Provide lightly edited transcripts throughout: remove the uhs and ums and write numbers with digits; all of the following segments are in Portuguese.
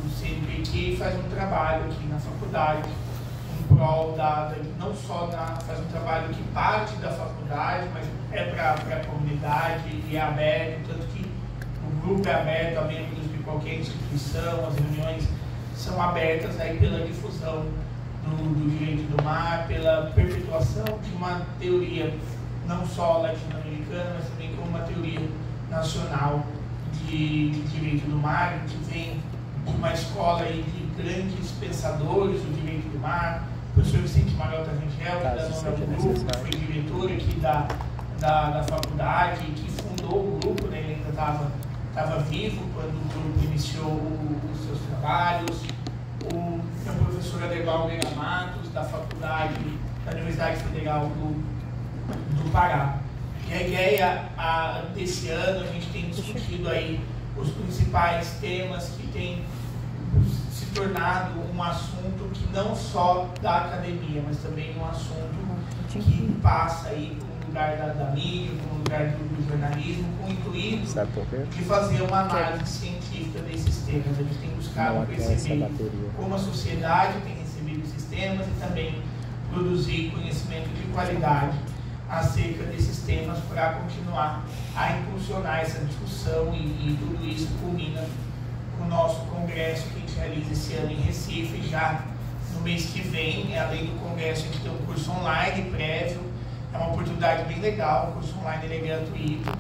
do CNPq faz um trabalho aqui na faculdade, em prol não só faz um trabalho que parte da faculdade, mas é para a comunidade e é aberto, tanto que o grupo é aberto a membros de qualquer instituição, as reuniões são abertas aí pela difusão do direito do mar, pela perpetuação de uma teoria não só latino-americana, mas também como uma teoria nacional de direito do mar, que vem de uma escola aí de grandes pensadores do direito do mar. O professor Vicente Marota Rangel, que dá nome ao grupo, foi diretor aqui da faculdade, que fundou o grupo, né? Ele ainda estava vivo quando o grupo iniciou os seus trabalhos. Tem o professor Aderbal Veiga Matos, da faculdade da Universidade Federal do Pará. E a ideia desse ano, a gente tem discutido aí os principais temas que têm se tornado um assunto que não só da academia, mas também um assunto que passa aí por um lugar da mídia, por um lugar do jornalismo, com o intuito de fazer uma análise científica desses temas. A gente tem buscado perceber como a sociedade tem recebido esses temas e também produzir conhecimento de qualidade acerca desses temas para continuar a impulsionar essa discussão e tudo isso culmina com o nosso congresso que a gente realiza esse ano em Recife. Já no mês que vem, além do congresso, a gente tem um curso online prévio, é uma oportunidade bem legal, o curso online ele é gratuito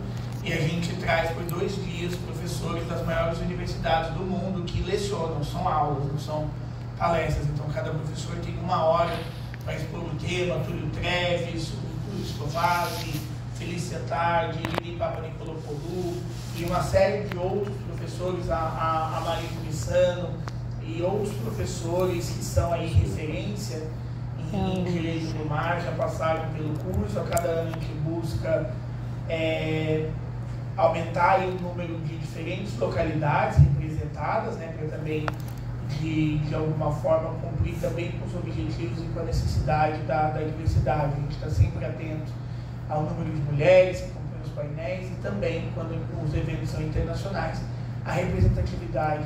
e a gente traz por 2 dias professores das maiores universidades do mundo que lecionam, são aulas, não são palestras, então cada professor tem 1 hora para expor o tema, Túlio Treves, Stovazzi, Felícia Tardi, Lili Papanicolopoulou e uma série de outros professores, a Maria Missano e outros professores que são aí referência em direito do mar, já passaram pelo curso. A cada ano a gente busca aumentar o número de diferentes localidades representadas, né, para também de alguma forma cumprir também com os objetivos e com a necessidade da diversidade. A gente está sempre atento ao número de mulheres que compõem os painéis e também, quando os eventos são internacionais, a representatividade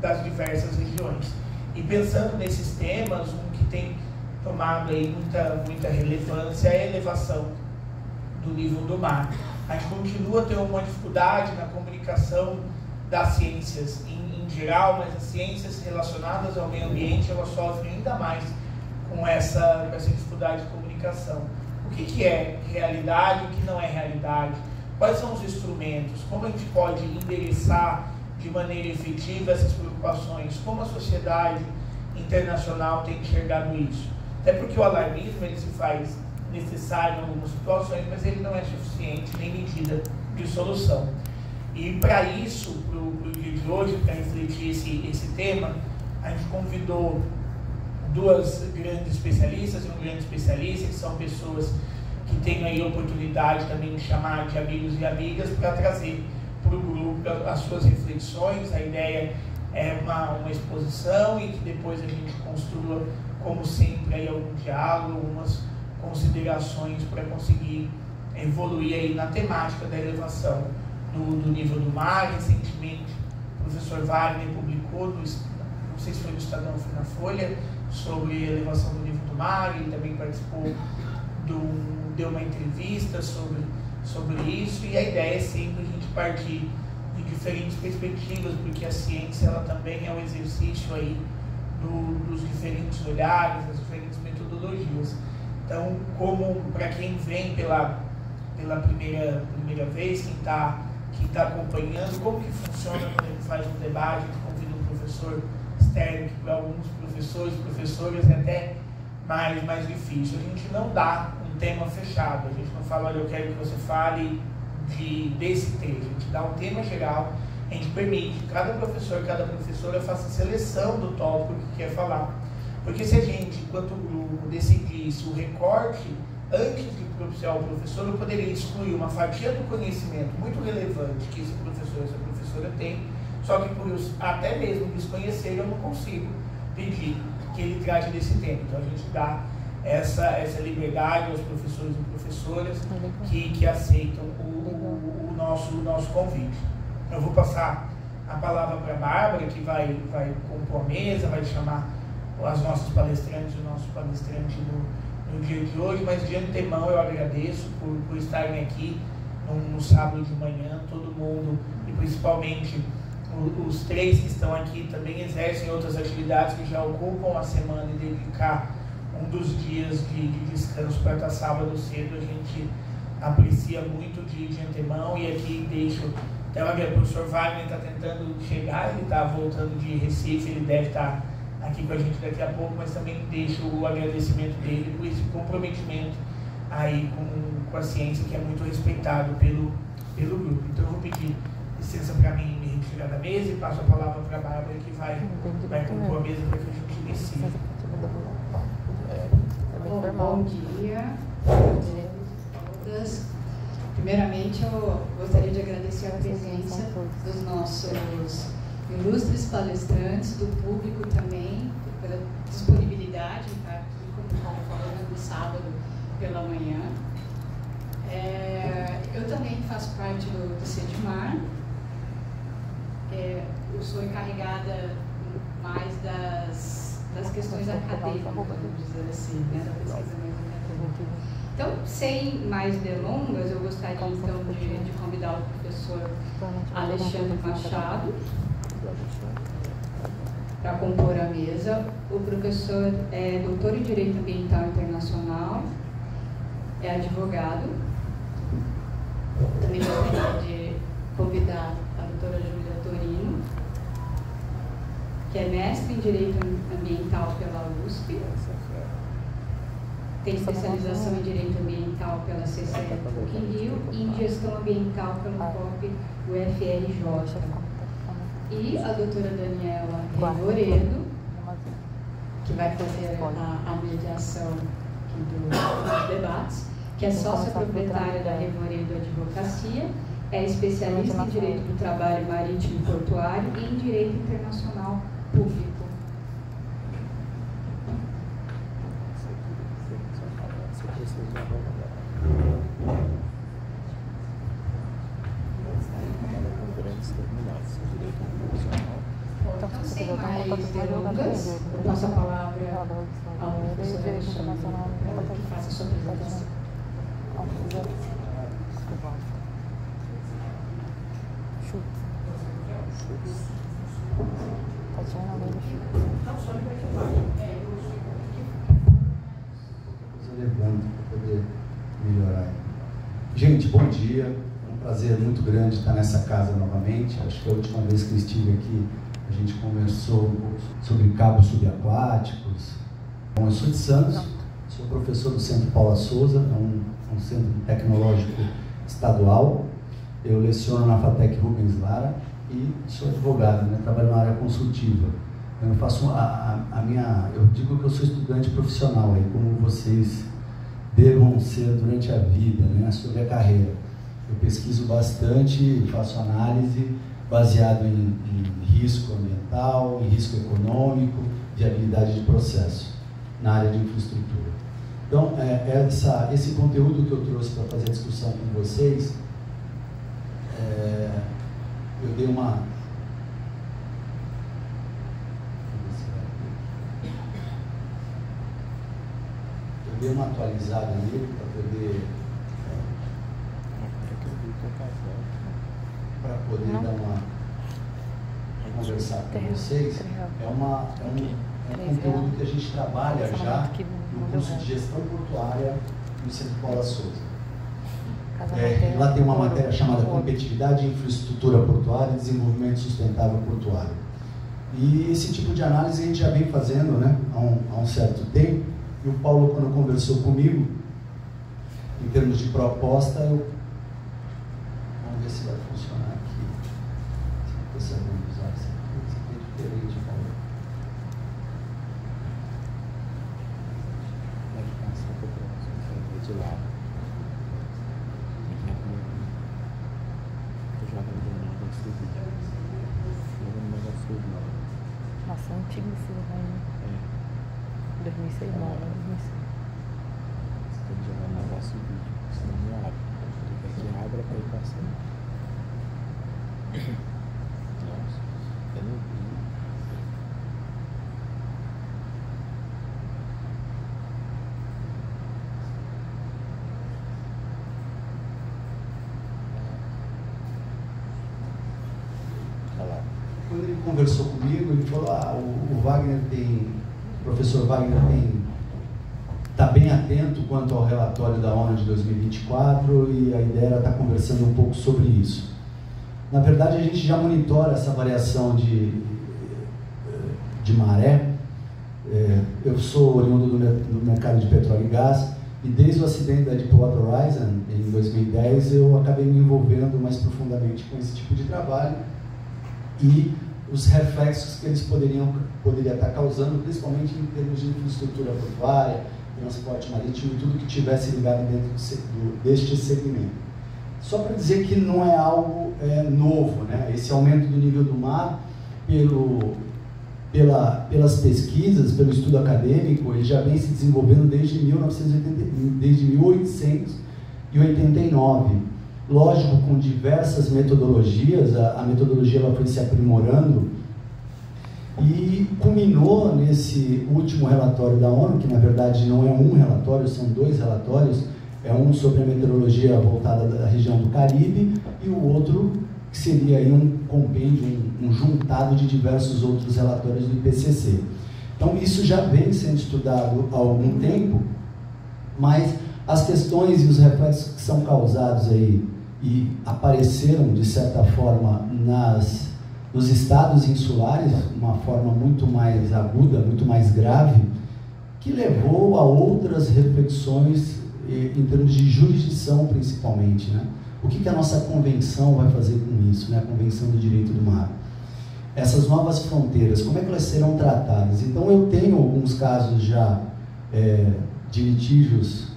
das diversas regiões. E pensando nesses temas, um que tem tomado aí muita relevância é a elevação do nível do mar. A gente continua tendo uma dificuldade na comunicação das ciências em geral, mas as ciências relacionadas ao meio ambiente, elas sofrem ainda mais com essa dificuldade de comunicação. O que é realidade, o que não é realidade? Quais são os instrumentos? Como a gente pode endereçar de maneira efetiva essas preocupações? Como a sociedade internacional tem enxergado isso? Até porque o alarmismo ele se faz necessário em algumas situações, mas ele não é suficiente nem medida de solução. E para isso, para o dia de hoje, para refletir esse tema, a gente convidou 2 grandes especialistas e um grande especialista, que são pessoas que têm aí a oportunidade também de chamar de amigos e amigas para trazer para o grupo as suas reflexões. A ideia é uma exposição e que depois a gente construa, como sempre, aí algum diálogo, algumas considerações para conseguir evoluir aí na temática da elevação do nível do mar. Recentemente, o professor Wagner publicou, não sei se foi no Estadão ou foi na Folha, sobre a elevação do nível do mar. Ele também participou, deu uma entrevista sobre isso, e a ideia é sempre a gente partir de diferentes perspectivas, porque a ciência ela também é um exercício aí dos diferentes olhares, das diferentes metodologias. Então, como para quem vem pela primeira vez, quem está acompanhando, como que funciona quando a gente faz um debate, a gente convida um professor externo, que para alguns professoras é até mais difícil. A gente não dá um tema fechado, a gente não fala, olha, eu quero que você fale desse trecho, a gente dá um tema geral, a gente permite que cada professor, cada professora faça seleção do tópico que quer falar. Porque se a gente, enquanto grupo, decidisse o recorte antes de propiciar o professor, eu poderia excluir uma fatia do conhecimento muito relevante que esse professor, essa professora tem, só que por até mesmo desconhecer eu não consigo pedir que ele trate desse tema. Então a gente dá essa liberdade aos professores e professoras que aceitam o nosso convite. Eu vou passar a palavra para a Bárbara, que vai compor a mesa, vai chamar as nossas palestrantes, o nosso palestrante no dia de hoje, mas de antemão eu agradeço por estarem aqui no sábado de manhã, todo mundo, e principalmente os três que estão aqui também exercem outras atividades que já ocupam a semana, e dedicar um dos dias de descanso para estar sábado cedo, a gente aprecia muito de antemão. E aqui deixo, até o professor Wagner está tentando chegar, ele está voltando de Recife, ele deve estar aqui com a gente daqui a pouco, mas também deixo o agradecimento dele por esse comprometimento aí com a ciência, que é muito respeitado pelo grupo. Então eu vou pedir licença para mim me retirar da mesa e passo a palavra para a Bárbara, que vai compor a mesa para que a gente inicie. Bom dia a todas. Primeiramente, eu gostaria de agradecer a presença dos nossos ilustres palestrantes, do público também, pela disponibilidade em estar aqui, como estava falando, no sábado pela manhã. Eu também faço parte do CEDMAR. Eu sou encarregada mais das questões acadêmicas, vamos dizer assim, né, da pesquisa mais acadêmica. Então, sem mais delongas, eu gostaria então de convidar o professor Alexandre Machado para compor a mesa. O professor é doutor em Direito Ambiental Internacional, é advogado. Também gostaria de convidar a doutora Júlia Torino, que é mestre em Direito Ambiental pela USP, tem especialização em Direito Ambiental pela CCE Rio e em Gestão Ambiental pelo COP UFRJ. E a doutora Daniela Revoredo, que vai fazer a mediação dos debates, que é sócia proprietária da Revoredo Advocacia, é especialista em Direito do Trabalho Marítimo e Portuário e em Direito Internacional Público. Então, sem mais delongas, eu passo a palavra ao professor Alexandre para que faça a sua apresentação. Levando para poder melhorar. Gente, bom dia. É um prazer muito grande estar nessa casa novamente. Acho que a última vez que eu estive aqui, a gente conversou um pouco sobre cabos subaquáticos. Bom, eu sou de Santos, sou professor do Centro Paula Souza, é um centro tecnológico estadual. Eu leciono na FATEC Rubens Lara e sou advogado, né? Trabalho na área consultiva. Eu faço eu digo que eu sou estudante profissional, aí, como vocês devam ser durante a vida, né? Sobre a carreira. Eu pesquiso bastante, faço análise baseado em risco ambiental, em risco econômico, viabilidade de processo na área de infraestrutura. Então, esse conteúdo que eu trouxe para fazer a discussão com vocês, eu dei uma... Eu dei uma atualizada nele para poder dar uma conversar com vocês. É um conteúdo que a gente trabalha já no curso de Gestão Portuária no Centro Paula Souza. Lá tem uma matéria chamada Competitividade e Infraestrutura Portuária e Desenvolvimento Sustentável Portuário. E esse tipo de análise a gente já vem fazendo, né, há um certo tempo. E o Paulo, quando conversou comigo, em termos de proposta, vamos ver se vai funcionar aqui. Se você vai usar isso aqui é diferente, Paulo. Pode passar para o próximo, de lado. Estou jogando de novo esse vídeo. Nossa, é antigo esse vídeo. 2006 não, 2006. Você tem que jogar no negócio do vídeo, senão não abre. Clica aqui, abre para ir passando. Nossa. conversou comigo, ele falou, o professor Wagner está bem atento quanto ao relatório da ONU de 2024 e a ideia era estar conversando um pouco sobre isso. Na verdade, a gente já monitora essa variação de maré. Eu sou oriundo do mercado de petróleo e gás e desde o acidente da Deepwater Horizon, em 2010, eu acabei me envolvendo mais profundamente com esse tipo de trabalho e os reflexos que eles poderiam estar causando, principalmente em termos de infraestrutura portuária, transporte marítimo e tudo que tivesse ligado dentro deste segmento. Só para dizer que não é algo novo, né? Esse aumento do nível do mar, pelas pesquisas, pelo estudo acadêmico, ele já vem se desenvolvendo desde 1889. Lógico, com diversas metodologias, a metodologia ela foi se aprimorando e culminou nesse último relatório da ONU, que na verdade não é um relatório, são 2 relatórios, é um sobre a meteorologia voltada da região do Caribe e o outro que seria aí um compêndio, um juntado de diversos outros relatórios do IPCC. Então isso já vem sendo estudado há algum tempo, mas as questões e os reflexos que são causados aí e apareceram de certa forma nos estados insulares, de uma forma muito mais aguda, muito mais grave, que levou a outras reflexões em termos de jurisdição principalmente, né? O que a nossa convenção vai fazer com isso, né? A Convenção do Direito do Mar. Essas novas fronteiras, como é que elas serão tratadas? Então eu tenho alguns casos já de litígios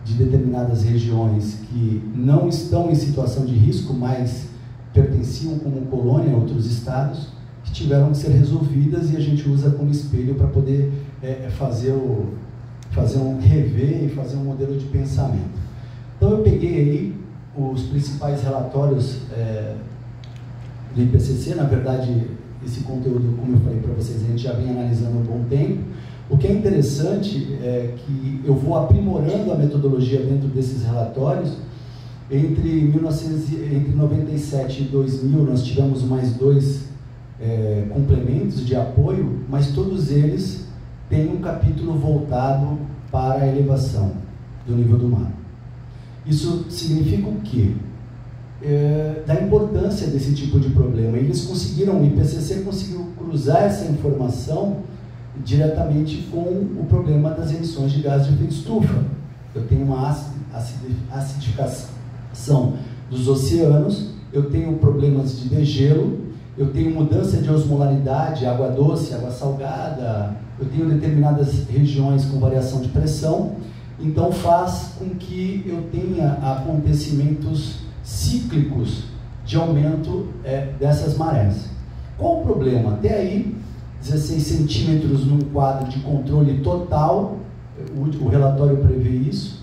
de determinadas regiões que não estão em situação de risco, mas pertenciam como colônia a outros estados, que tiveram que ser resolvidas e a gente usa como espelho para poder rever e fazer um modelo de pensamento. Então eu peguei aí os principais relatórios do IPCC, na verdade esse conteúdo, como eu falei para vocês, a gente já vem analisando há um bom tempo. O que é interessante é que eu vou aprimorando a metodologia dentro desses relatórios. Entre 97 e 2000 nós tivemos mais 2 complementos de apoio, mas todos eles têm um capítulo voltado para a elevação do nível do mar. Isso significa o quê? Da importância desse tipo de problema. Eles conseguiram, o IPCC conseguiu cruzar essa informação diretamente com o problema das emissões de gás de efeito estufa. Eu tenho uma acidificação dos oceanos, eu tenho problemas de degelo, eu tenho mudança de osmolaridade, água doce, água salgada, eu tenho determinadas regiões com variação de pressão, então faz com que eu tenha acontecimentos cíclicos de aumento dessas marés. Qual o problema? Até aí, 16 centímetros num quadro de controle total, o relatório prevê isso,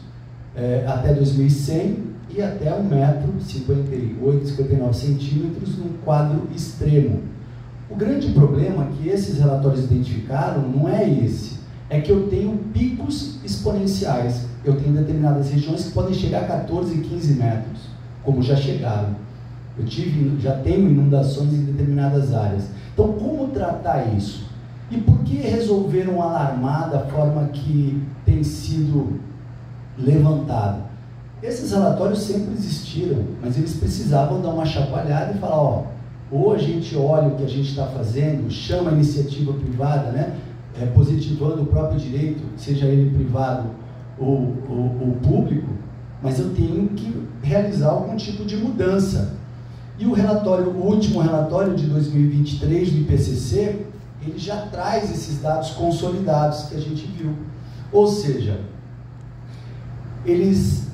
até 2100, e até 1 metro, 58, 59 centímetros, num quadro extremo. O grande problema que esses relatórios identificaram não é esse, é que eu tenho picos exponenciais. Eu tenho determinadas regiões que podem chegar a 14 e 15 metros, como já chegaram. Já tenho inundações em determinadas áreas. Então, como tratar isso? E por que resolveram alarmar da forma que tem sido levantado? Esses relatórios sempre existiram, mas eles precisavam dar uma chacoalhada e falar, ou a gente olha o que a gente está fazendo, chama a iniciativa privada, né, positivando o próprio direito, seja ele privado ou público, mas eu tenho que realizar algum tipo de mudança. E o último relatório de 2023 do IPCC, ele já traz esses dados consolidados que a gente viu. Ou seja, eles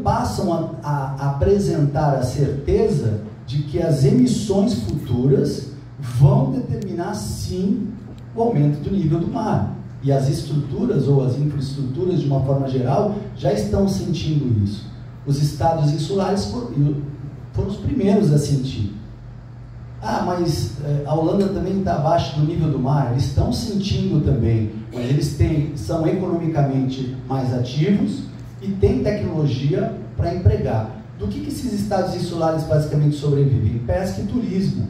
passam a apresentar a certeza de que as emissões futuras vão determinar, sim, o aumento do nível do mar. E as estruturas ou as infraestruturas, de uma forma geral, já estão sentindo isso. Os estados insulares foram os primeiros a sentir. Mas a Holanda também está abaixo do nível do mar. Eles estão sentindo também, mas eles são economicamente mais ativos e têm tecnologia para empregar. Do que esses estados insulares basicamente sobrevivem? Pesca e turismo.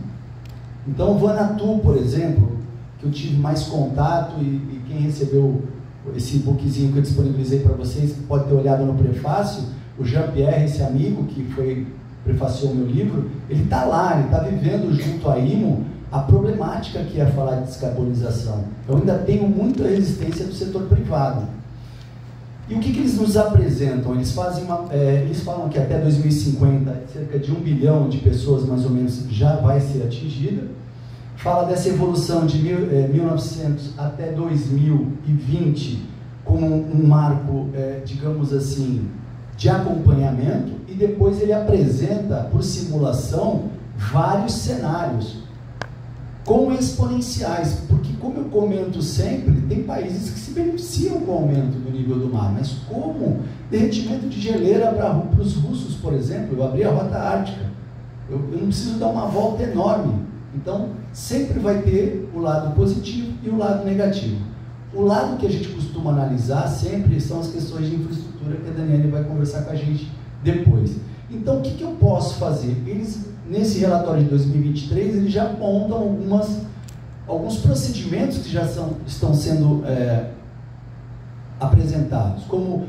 Então, o Vanuatu, por exemplo, que eu tive mais contato e quem recebeu esse bookzinho que eu disponibilizei para vocês pode ter olhado no prefácio, o Jean-Pierre, esse amigo que prefaciou o meu livro, ele está lá, ele está vivendo junto à IMO a problemática que é falar de descarbonização. Eu ainda tenho muita resistência do setor privado. E o que eles nos apresentam? Eles falam que até 2050 cerca de 1 bilhão de pessoas mais ou menos já vai ser atingida. Fala dessa evolução de 1900 até 2020 como um marco, digamos assim, de acompanhamento, e depois ele apresenta por simulação vários cenários com exponenciais, porque, como eu comento sempre, tem países que se beneficiam com o aumento do nível do mar, mas como derretimento de geleira para os russos, por exemplo. Eu abri a Rota Ártica, eu não preciso dar uma volta enorme. Então, sempre vai ter o lado positivo e o lado negativo. O lado que a gente costuma analisar sempre são as questões de infraestrutura, que a Daniele vai conversar com a gente depois. Então, o que eu posso fazer? Eles, nesse relatório de 2023, eles já apontam alguns procedimentos que já estão sendo apresentados, como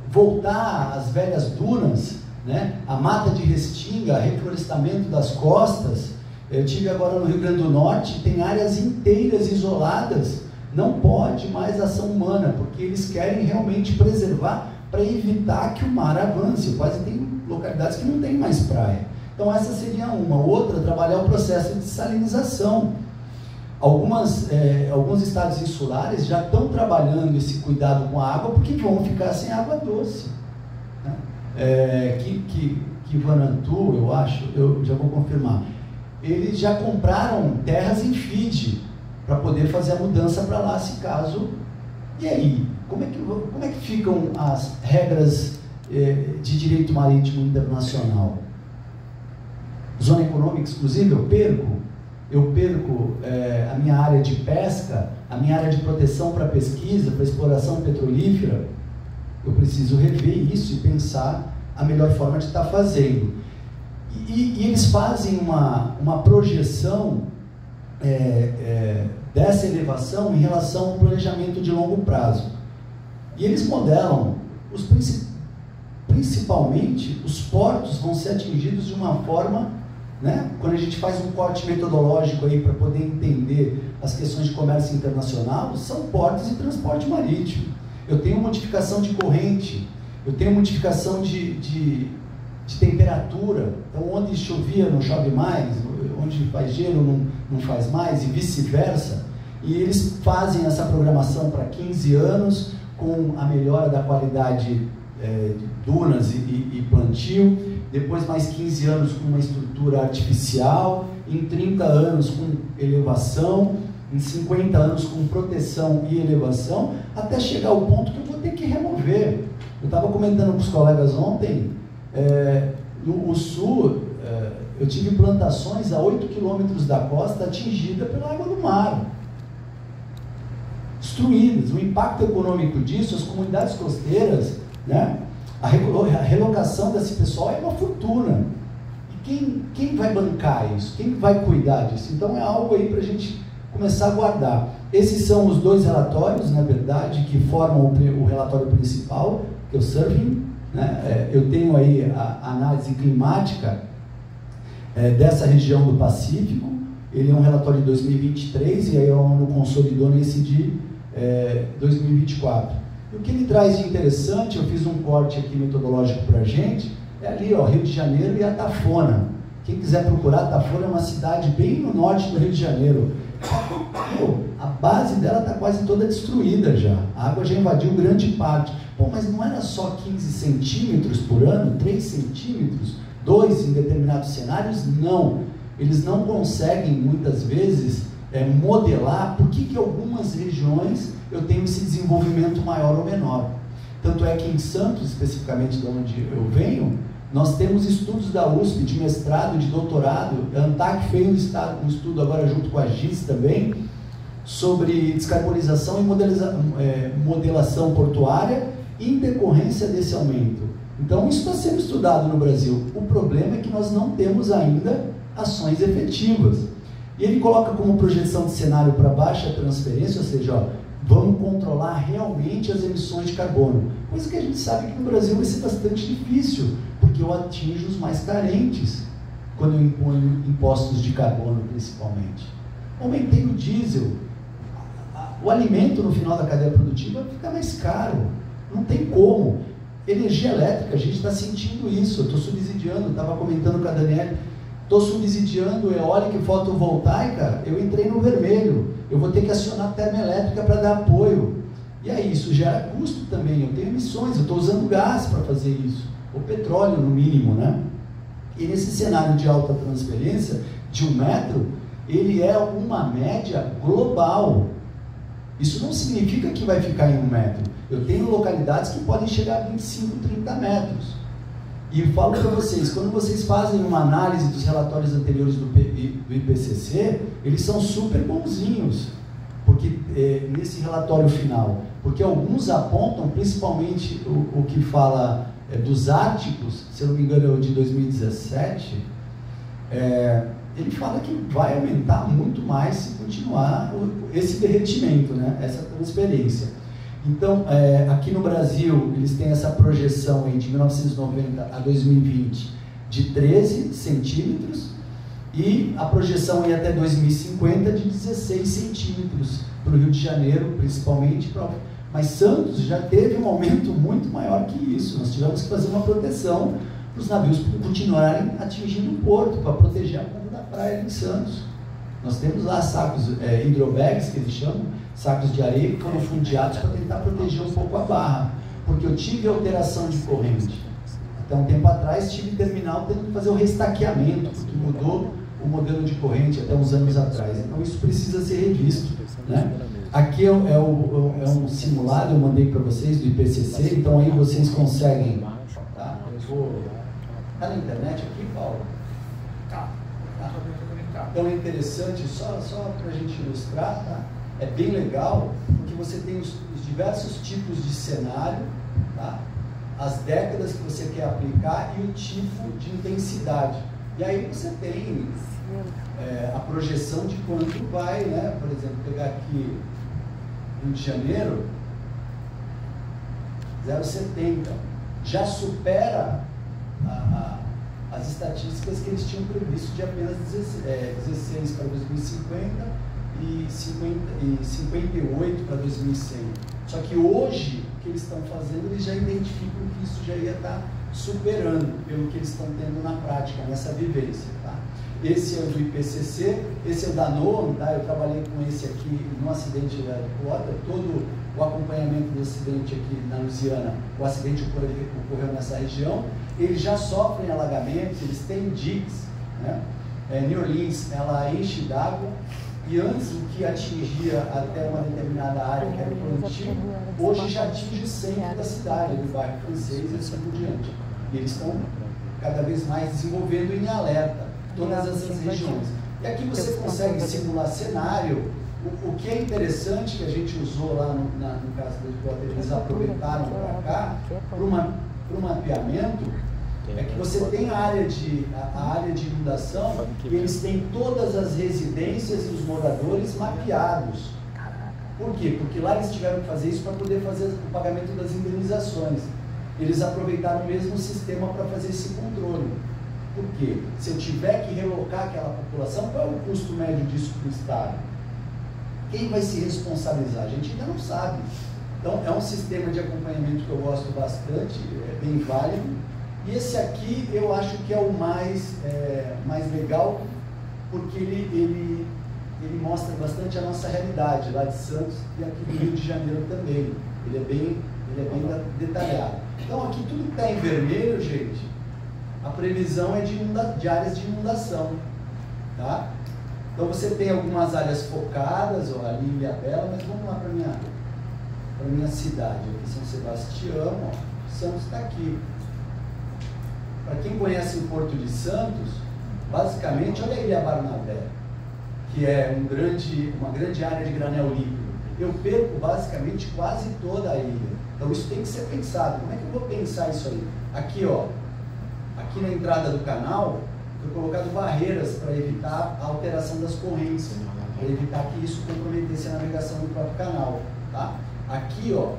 voltar às velhas dunas, né? A mata de restinga, reflorestamento das costas. Eu estive agora no Rio Grande do Norte, tem áreas inteiras isoladas, não pode mais ação humana, porque eles querem realmente preservar para evitar que o mar avance. Quase tem localidades que não tem mais praia. Então essa seria uma. Outra, trabalhar o processo de salinização. Alguns estados insulares já estão trabalhando esse cuidado com a água, porque vão ficar sem água doce, né? Que Vanuatu, eu acho, eu já vou confirmar, eles já compraram terras em feed para poder fazer a mudança para lá, se caso. E aí, como é que ficam as regras de direito marítimo internacional? Zona econômica exclusiva, eu perco a minha área de pesca, a minha área de proteção para pesquisa, para exploração petrolífera. Eu preciso rever isso e pensar a melhor forma de estar fazendo. E eles fazem uma projeção dessa elevação em relação ao planejamento de longo prazo. E eles modelam, principalmente, os portos vão ser atingidos de uma forma, né? Quando a gente faz um corte metodológico aí para poder entender as questões de comércio internacional, são portos e transporte marítimo. Eu tenho modificação de corrente, eu tenho modificação de temperatura. Então, onde chovia não chove mais, onde faz gelo não faz mais, e vice-versa. E eles fazem essa programação para 15 anos, com a melhora da qualidade de dunas e plantio, depois mais 15 anos com uma estrutura artificial, em 30 anos com elevação, em 50 anos com proteção e elevação, até chegar ao ponto que eu vou ter que remover. Eu estava comentando com os colegas ontem, no sul, eu tive plantações a 8 quilômetros da costa atingida pela água do mar, destruídas. O impacto econômico disso, as comunidades costeiras, né? A relocação desse pessoal é uma fortuna. E quem vai bancar isso? Quem vai cuidar disso? Então é algo aí para a gente começar a guardar. Esses são os dois relatórios, na verdade, que formam o relatório principal, que é o Surfing, né? Eu tenho aí a análise climática dessa região do Pacífico. Ele é um relatório de 2023 e aí a ONU consolidou nesse de 2024. E o que ele traz de interessante, eu fiz um corte aqui metodológico para a gente, é ali, ó, Rio de Janeiro e a Tafona. Quem quiser procurar, Tafona é uma cidade bem no norte do Rio de Janeiro. A base dela está quase toda destruída já. A água já invadiu grande parte. Pô, mas não era só 15 centímetros por ano, 3 centímetros, 2 em determinados cenários? Não. Eles não conseguem, muitas vezes, modelar por que algumas regiões eu tenho esse desenvolvimento maior ou menor. Tanto é que em Santos, especificamente de onde eu venho, nós temos estudos da USP de mestrado, de doutorado. A ANTAC fez um estudo agora junto com a GIS também, sobre descarbonização e modelação portuária em decorrência desse aumento. Então isso está sendo estudado no Brasil. O problema é que nós não temos ainda ações efetivas. E ele coloca como projeção de cenário para baixa transferência, ou seja, ó, vamos controlar realmente as emissões de carbono. Coisa que a gente sabe que no Brasil vai ser bastante difícil, porque eu atinjo os mais carentes quando eu imponho impostos de carbono, principalmente. Aumentei o diesel. O alimento no final da cadeia produtiva fica mais caro. Não tem como. Energia elétrica, a gente está sentindo isso. Eu estou subsidiando, estava comentando com a Daniela, estou subsidiando eólica e fotovoltaica, eu entrei no vermelho. Eu vou ter que acionar a termoelétrica para dar apoio. E aí, isso gera custo também. Eu tenho emissões, eu estou usando gás para fazer isso. Ou petróleo, no mínimo, né? E nesse cenário de alta transferência, de 1 metro, ele é uma média global. Isso não significa que vai ficar em 1 metro. Eu tenho localidades que podem chegar a 25, 30 metros. E falo para vocês, quando vocês fazem uma análise dos relatórios anteriores do IPCC, eles são super bonzinhos, porque nesse relatório final, porque alguns apontam, principalmente o que fala dos árticos, se eu não me engano é o de 2017, ele fala que vai aumentar muito mais se continuar esse derretimento, né? Essa transferência. Então, aqui no Brasil, eles têm essa projeção aí de 1990 a 2020 de 13 centímetros e a projeção aí até 2050 de 16 centímetros para o Rio de Janeiro, principalmente. Mas Santos já teve um aumento muito maior que isso. Nós tivemos que fazer uma proteção para os navios continuarem atingindo o porto, para proteger a ponta da praia em Santos. Nós temos lá sacos hidrobags, que eles chamam, sacos de areia que foram fundeados para tentar proteger um pouco a barra, porque eu tive alteração de corrente. Até um tempo atrás tive terminal tendo que fazer o restaqueamento, porque mudou o modelo de corrente até uns anos atrás. Então isso precisa ser revisto, né? Aqui é um simulado, eu mandei para vocês do IPCC, então aí vocês conseguem. Tá? Tá na internet aqui, Paulo? Tá. Então é interessante, só para a gente ilustrar, tá? É bem legal, porque você tem os diversos tipos de cenário, tá? As décadas que você quer aplicar e o tipo de intensidade. E aí você tem a projeção de quanto vai, né? Por exemplo, pegar aqui Rio de Janeiro, 0,70, já supera as estatísticas que eles tinham previsto de apenas 16 para 2050 e 58 para 2100. Só que hoje, o que eles estão fazendo, eles já identificam que isso já ia estar superando, pelo que eles estão tendo na prática, nessa vivência. Tá? Esse é o do IPCC, esse é o da NOAA, tá? Eu trabalhei com esse aqui no acidente da Helicóptero, todo o acompanhamento do acidente aqui na Louisiana, o acidente ocorreu nessa região, eles já sofrem alagamentos, eles têm diques, né? New Orleans, ela enche d'água, e antes o que atingia até uma determinada área, que era o plantio, hoje já atinge o centro da cidade, do bairro Francês e assim por diante. E eles estão cada vez mais desenvolvendo em alerta todas essas regiões. E aqui você consegue simular cenário. O que é interessante que a gente usou lá no caso do Helicóptero, eles aproveitaram para cá, para o mapeamento, é que você tem a área de inundação e eles têm todas as residências e os moradores mapeados. Por quê? Porque lá eles tiveram que fazer isso para poder fazer o pagamento das indenizações. Eles aproveitaram o mesmo sistema para fazer esse controle. Por quê? Se eu tiver que relocar aquela população, qual é o custo médio disso para o Estado? Quem vai se responsabilizar? A gente ainda não sabe. Então, é um sistema de acompanhamento que eu gosto bastante, é bem válido. E esse aqui eu acho que é o mais legal, porque ele mostra bastante a nossa realidade lá de Santos e aqui do Rio de Janeiro também. Ele é bem detalhado. Então aqui tudo que está em vermelho, gente, a previsão é de áreas de inundação. Tá? Então você tem algumas áreas focadas, ó, ali em Ilhabela, mas vamos lá para a minha cidade, aqui São Sebastião, ó, Santos está aqui. Para quem conhece o Porto de Santos, basicamente, olha a Ilha Barnabé, que é uma grande área de granel líquido. Eu perco basicamente quase toda a ilha. Então isso tem que ser pensado. Como é que eu vou pensar isso aí? Aqui, ó, aqui na entrada do canal, foi colocado barreiras para evitar a alteração das correntes, para evitar que isso comprometesse a navegação do próprio canal. Tá? Aqui, ó,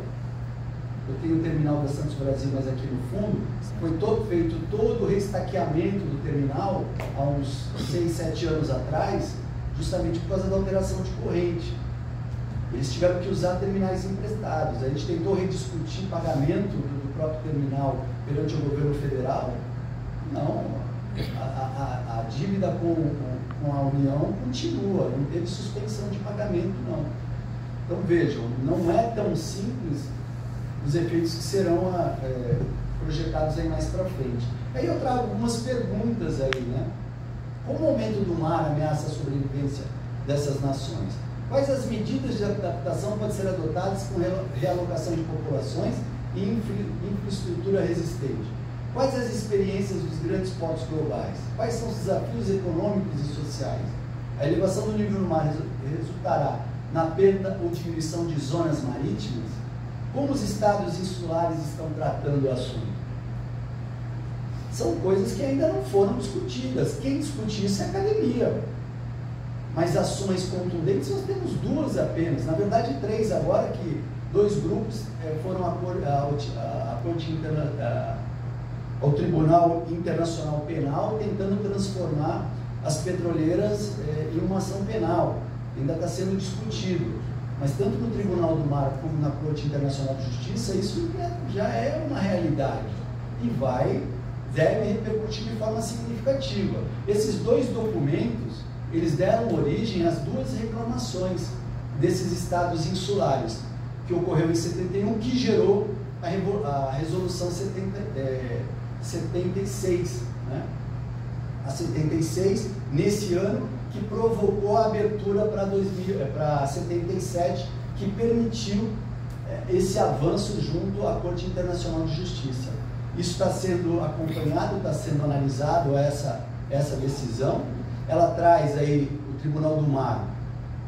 eu tenho o terminal da Santos Brasil, mas aqui no fundo, foi feito todo o restaqueamento do terminal há uns 6, 7 anos atrás, justamente por causa da alteração de corrente. Eles tiveram que usar terminais emprestados. A gente tentou rediscutir pagamento do próprio terminal perante o governo federal. Não, a dívida com a União continua, não teve suspensão de pagamento, não. Então vejam, não é tão simples os efeitos que serão projetados aí mais para frente. Aí eu trago algumas perguntas aí, né? Como o aumento do mar ameaça a sobrevivência dessas nações? Quais as medidas de adaptação podem ser adotadas com realocação de populações e infraestrutura resistente? Quais as experiências dos grandes portos globais? Quais são os desafios econômicos e sociais? A elevação do nível do mar resultará na perda ou diminuição de zonas marítimas? Como os estados insulares estão tratando o assunto? São coisas que ainda não foram discutidas. Quem discute isso é a academia. Mas ações contundentes nós temos 2 apenas. Na verdade, 3 agora, que 2 grupos foram ao Tribunal Internacional Penal tentando transformar as petroleiras em uma ação penal. Ainda está sendo discutido. Mas tanto no Tribunal do Mar como na Corte Internacional de Justiça, isso já é uma realidade. E deve repercutir de forma significativa. Esses 2 documentos, eles deram origem às 2 reclamações desses estados insulares, que ocorreu em 71, que gerou a resolução 76, né? A 76, nesse ano, que provocou a abertura para 77, que permitiu esse avanço junto à Corte Internacional de Justiça. Isso está sendo acompanhado, está sendo analisado essa decisão. Ela traz aí o Tribunal do Mar,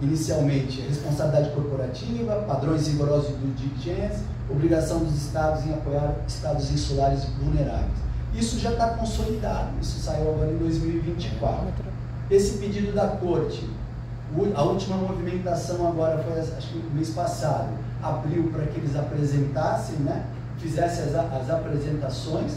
inicialmente, responsabilidade corporativa, padrões rigorosos do diligence, obrigação dos estados em apoiar estados insulares vulneráveis. Isso já está consolidado, isso saiu agora em 2024. Esse pedido da Corte, a última movimentação agora foi, acho que no mês passado, abriu para que eles apresentassem, né, fizessem as apresentações,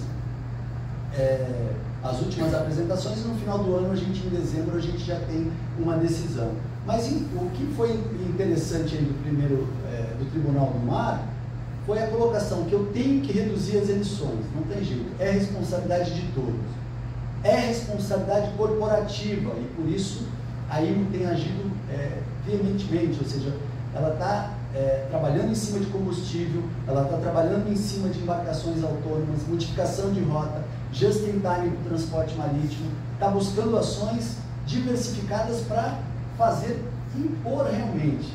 as últimas apresentações, e no final do ano, em dezembro, a gente já tem uma decisão. Mas o que foi interessante aí do Tribunal do Mar foi a colocação que eu tenho que reduzir as emissões, não tem jeito, é responsabilidade de todos. É responsabilidade corporativa, e por isso a IMO tem agido veementemente, ou seja, ela está trabalhando em cima de combustível, ela está trabalhando em cima de embarcações autônomas, modificação de rota, just in time do transporte marítimo, está buscando ações diversificadas para impor realmente.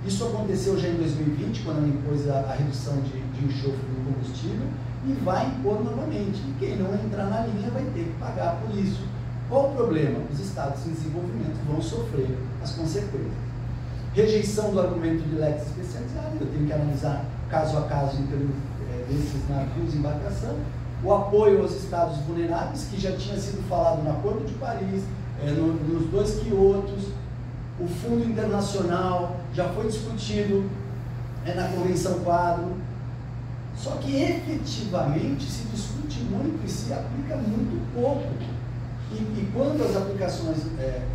Isso aconteceu já em 2020, quando ela impôs a redução de enxofre no combustível, e vai impor novamente. E quem não entrar na linha vai ter que pagar por isso. Qual o problema? Os estados em desenvolvimento vão sofrer as consequências. Rejeição do argumento de lex especializado, eu tenho que analisar caso a caso em termos desses navios e embarcação. O apoio aos estados vulneráveis, que já tinha sido falado no Acordo de Paris, nos 2 quiotos. O Fundo Internacional já foi discutido na Convenção Quadro. Só que efetivamente se discute muito e se aplica muito pouco. E quando as aplicações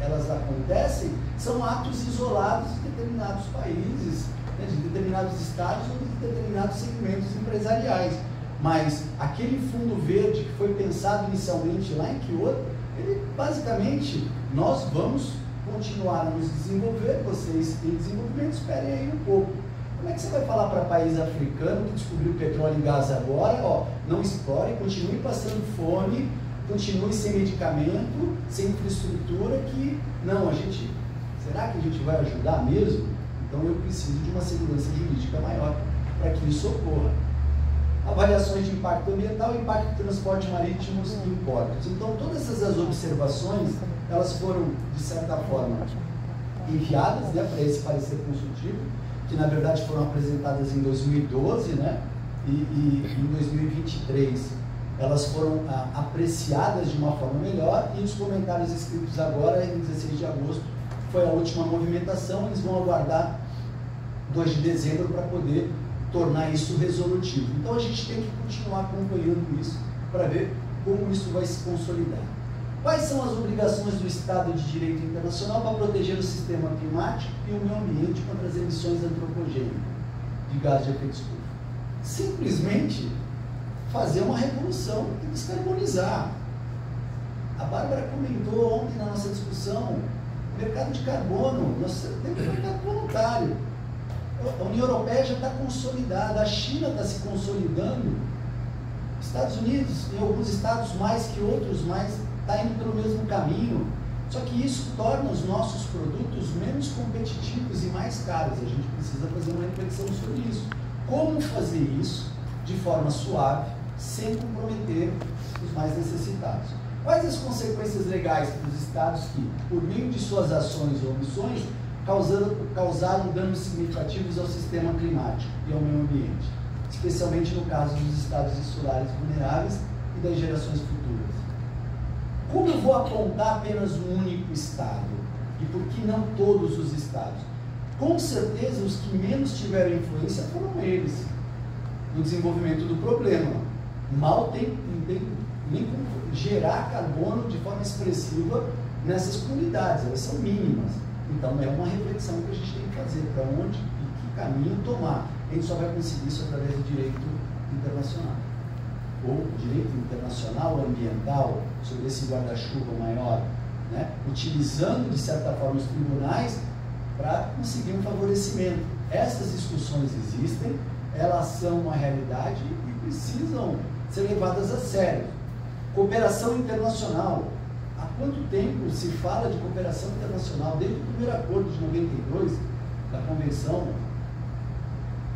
elas acontecem, são atos isolados de determinados países, né, de determinados estados ou de determinados segmentos empresariais. Mas aquele fundo verde que foi pensado inicialmente lá em Kyoto, ele basicamente, nós vamos continuar a nos desenvolver, vocês em desenvolvimento, esperem aí um pouco. Como é que você vai falar para país africano que descobriu petróleo e gás agora, não explore, continue passando fome, continue sem medicamento, sem infraestrutura, que não, será que a gente vai ajudar mesmo? Então eu preciso de uma segurança jurídica maior para que isso ocorra. Avaliações de impacto ambiental e impacto de transporte marítimo e portos. Então todas essas observações, elas foram, de certa forma, enviadas para esse parecer consultivo, que na verdade foram apresentadas em 2012, né? E em 2023 elas foram apreciadas de uma forma melhor, e os comentários escritos agora, em 16 de agosto, foi a última movimentação. Eles vão aguardar 2 de dezembro para poder tornar isso resolutivo. Então a gente tem que continuar acompanhando isso para ver como isso vai se consolidar. Quais são as obrigações do Estado de Direito Internacional para proteger o sistema climático e o meio ambiente contra as emissões antropogênicas de gás de efeito estufa? Simplesmente fazer uma revolução e descarbonizar. A Bárbara comentou ontem na nossa discussão, mercado de carbono, nós temos um mercado voluntário. A União Europeia já está consolidada, a China está se consolidando, Estados Unidos, em alguns estados mais que outros, mas está indo pelo mesmo caminho. Só que isso torna os nossos produtos menos competitivos e mais caros. A gente precisa fazer uma reflexão sobre isso. Como fazer isso de forma suave, sem comprometer os mais necessitados? Quais as consequências legais para os estados que, por meio de suas ações ou omissões, causaram danos significativos ao sistema climático e ao meio ambiente, especialmente no caso dos estados insulares vulneráveis e das gerações futuras? Como eu vou apontar apenas um único estado? E por que não todos os estados? Com certeza, os que menos tiveram influência foram eles no desenvolvimento do problema. Mal tem nem como gerar carbono de forma expressiva nessas comunidades, elas são mínimas. Então é uma reflexão que a gente tem que fazer, para onde e que caminho tomar. A gente só vai conseguir isso através do direito internacional. Ou direito internacional ambiental, sobre esse guarda-chuva maior, né? Utilizando de certa forma os tribunais para conseguir um favorecimento. Essas discussões existem, elas são uma realidade e precisam ser levadas a sério. Cooperação internacional. Há quanto tempo se fala de cooperação internacional? Desde o primeiro acordo de 92, da Convenção.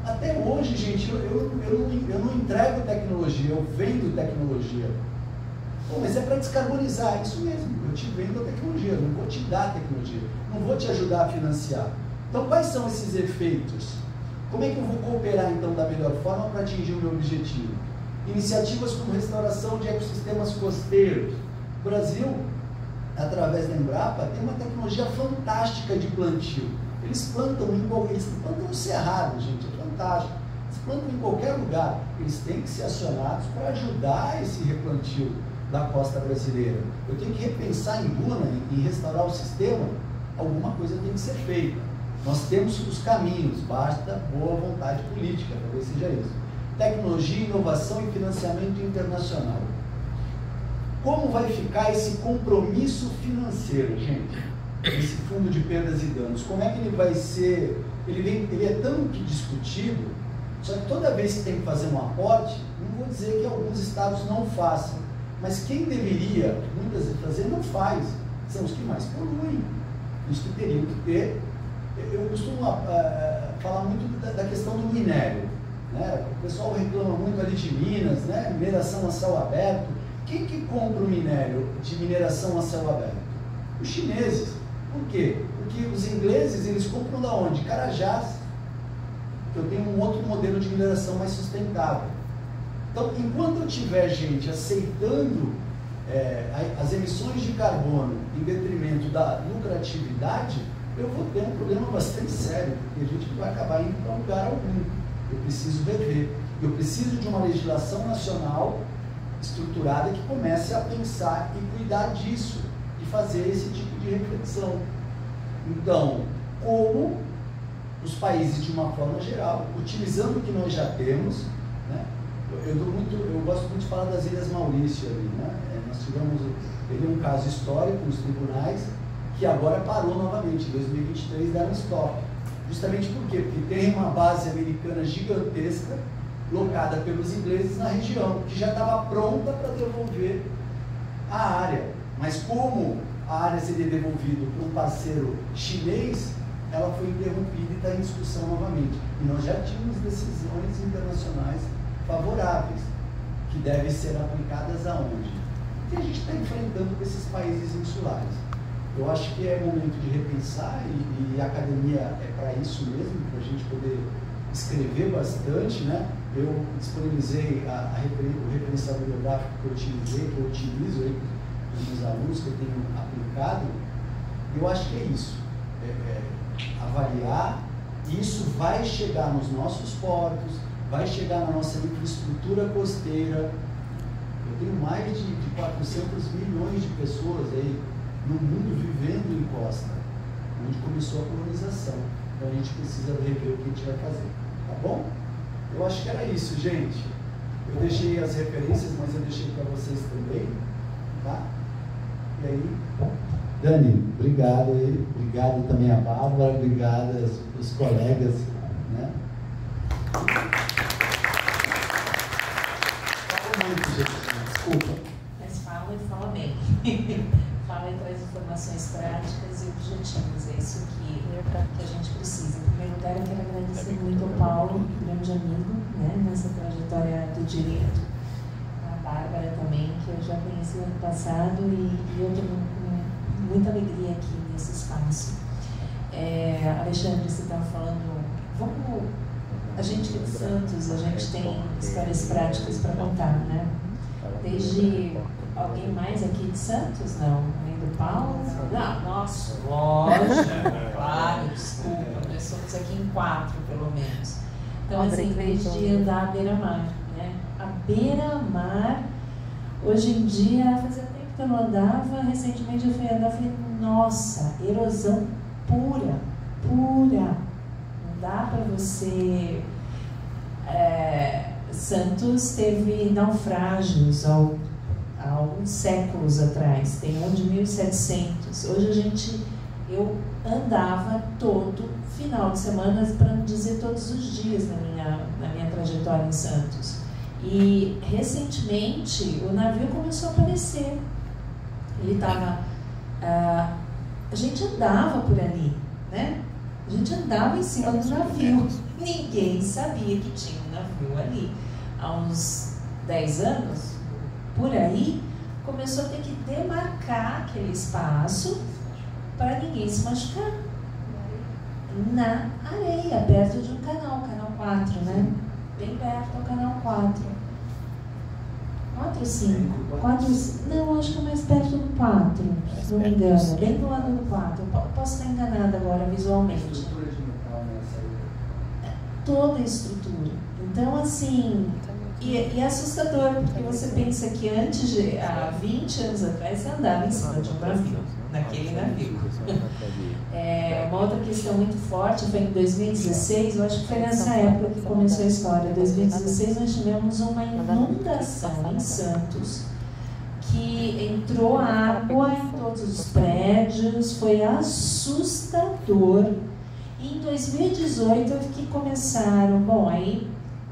Até hoje, gente, eu não entrego tecnologia, eu vendo tecnologia. Pô, mas é para descarbonizar, isso mesmo, eu te vendo a tecnologia, não vou te dar a tecnologia, não vou te ajudar a financiar. Então, quais são esses efeitos? Como é que eu vou cooperar, então, da melhor forma para atingir o meu objetivo? Iniciativas como restauração de ecossistemas costeiros. O Brasil, através da Embrapa, tem uma tecnologia fantástica de plantio. Eles plantam no cerrado, gente, é fantástico. Eles plantam em qualquer lugar. Eles têm que ser acionados para ajudar esse replantio da costa brasileira. Eu tenho que repensar em Duna, em restaurar o sistema, alguma coisa tem que ser feita. Nós temos os caminhos, basta boa vontade política, talvez seja isso. Tecnologia, inovação e financiamento internacional. Como vai ficar esse compromisso financeiro, gente? Esse fundo de perdas e danos, como é que ele vai ser? Ele é tanto que discutido, só que toda vez que tem que fazer um aporte, não vou dizer que alguns estados não façam, mas quem deveria muitas vezes fazer não faz, são os que mais poluem, os que teriam que ter. Eu costumo falar muito da questão do minério, né? O pessoal reclama muito ali de Minas, né? Mineração a céu aberto. Quem que compra o minério de mineração a céu aberto? Os chineses. Por quê? Porque os ingleses, eles compram da onde? Carajás. Eu tenho um outro modelo de mineração mais sustentável. Então, enquanto eu tiver gente aceitando as emissões de carbono em detrimento da lucratividade, eu vou ter um problema bastante sério, porque a gente vai acabar indo para lugar algum. Eu preciso rever. Eu preciso de uma legislação nacional estruturada que comece a pensar e cuidar disso, de fazer esse tipo de reflexão. Então, como os países, de uma forma geral, utilizando o que nós já temos, né? Eu gosto muito de falar das Ilhas Maurício ali, né? Nós tivemos um caso histórico nos tribunais que agora parou novamente, em 2023 deram stop. Justamente por quê? Porque tem uma base americana gigantesca locada pelos ingleses na região, que já estava pronta para devolver a área. Mas como a área seria devolvida para um parceiro chinês, ela foi interrompida e está em discussão novamente. E nós já tínhamos decisões internacionais favoráveis, que devem ser aplicadas aonde? Que a gente está enfrentando com esses países insulares. Eu acho que é momento de repensar, e a academia é para isso mesmo, para a gente poder escrever bastante, né? Eu disponibilizei o referencial bibliográfico que eu utilizo aí com os meus alunos, que eu tenho aplicado. Eu acho que é isso. Avaliar, isso vai chegar nos nossos portos, vai chegar na nossa infraestrutura costeira. Eu tenho mais de 400 milhões de pessoas aí no mundo vivendo em costa, onde começou a colonização. Então a gente precisa rever o que a gente vai fazer, tá bom? Eu acho que era isso, gente. Eu deixei as referências, mas eu deixei para vocês também, tá? E aí, Dani, obrigado aí, obrigado também a Bárbara, obrigado aos colegas, né? Fala muito, gente, desculpa. Mas fala e fala bem. Fala e traz informações práticas e objetivas. É isso que a gente precisa. Em primeiro lugar, eu quero agradecer muito ao Paulo, grande amigo, né, nessa trajetória do direito. A Bárbara também, que eu já conheci no ano passado e eu tenho muita alegria aqui nesse espaço. Alexandre, você estava falando, a gente que é de Santos, a gente tem histórias práticas para contar, né? Desde alguém mais aqui de Santos, não? Além do Paulo? Não, nossa, lógico, claro, desculpa, nós somos aqui em 4, pelo menos. Então, assim, desde andar à beira-mar, né? A beira-mar, hoje em dia, fazia tempo que eu não andava, recentemente eu fui andar e falei, nossa, erosão pura, pura. Não dá para você... Santos teve naufrágios há alguns séculos atrás, tem um de 1700. Hoje eu andava todo final de semana, para não dizer todos os dias na minha trajetória em Santos. E recentemente o navio começou a aparecer. Ele estava... a gente andava por ali, né? A gente andava em cima do navio. Ninguém sabia que tinha um navio ali. Há uns 10 anos, por aí, começou a ter que demarcar aquele espaço para ninguém se machucar. Na areia, perto de um canal, canal 4, né? Bem perto do canal 4. 4 ou 5? 4, não, acho que é mais perto do 4, se não me engano. Bem do lado do 4. Eu posso estar enganada agora visualmente. Toda a estrutura. Então, assim, e é assustador, porque você pensa que há 20 anos atrás, você andava em cima de um navio, naquele navio. Uma outra questão muito forte foi em 2016, eu acho que foi nessa época que começou a história. Em 2016, nós tivemos uma inundação em Santos, que entrou água em todos os prédios, foi assustador. Em 2018 é que começaram, aí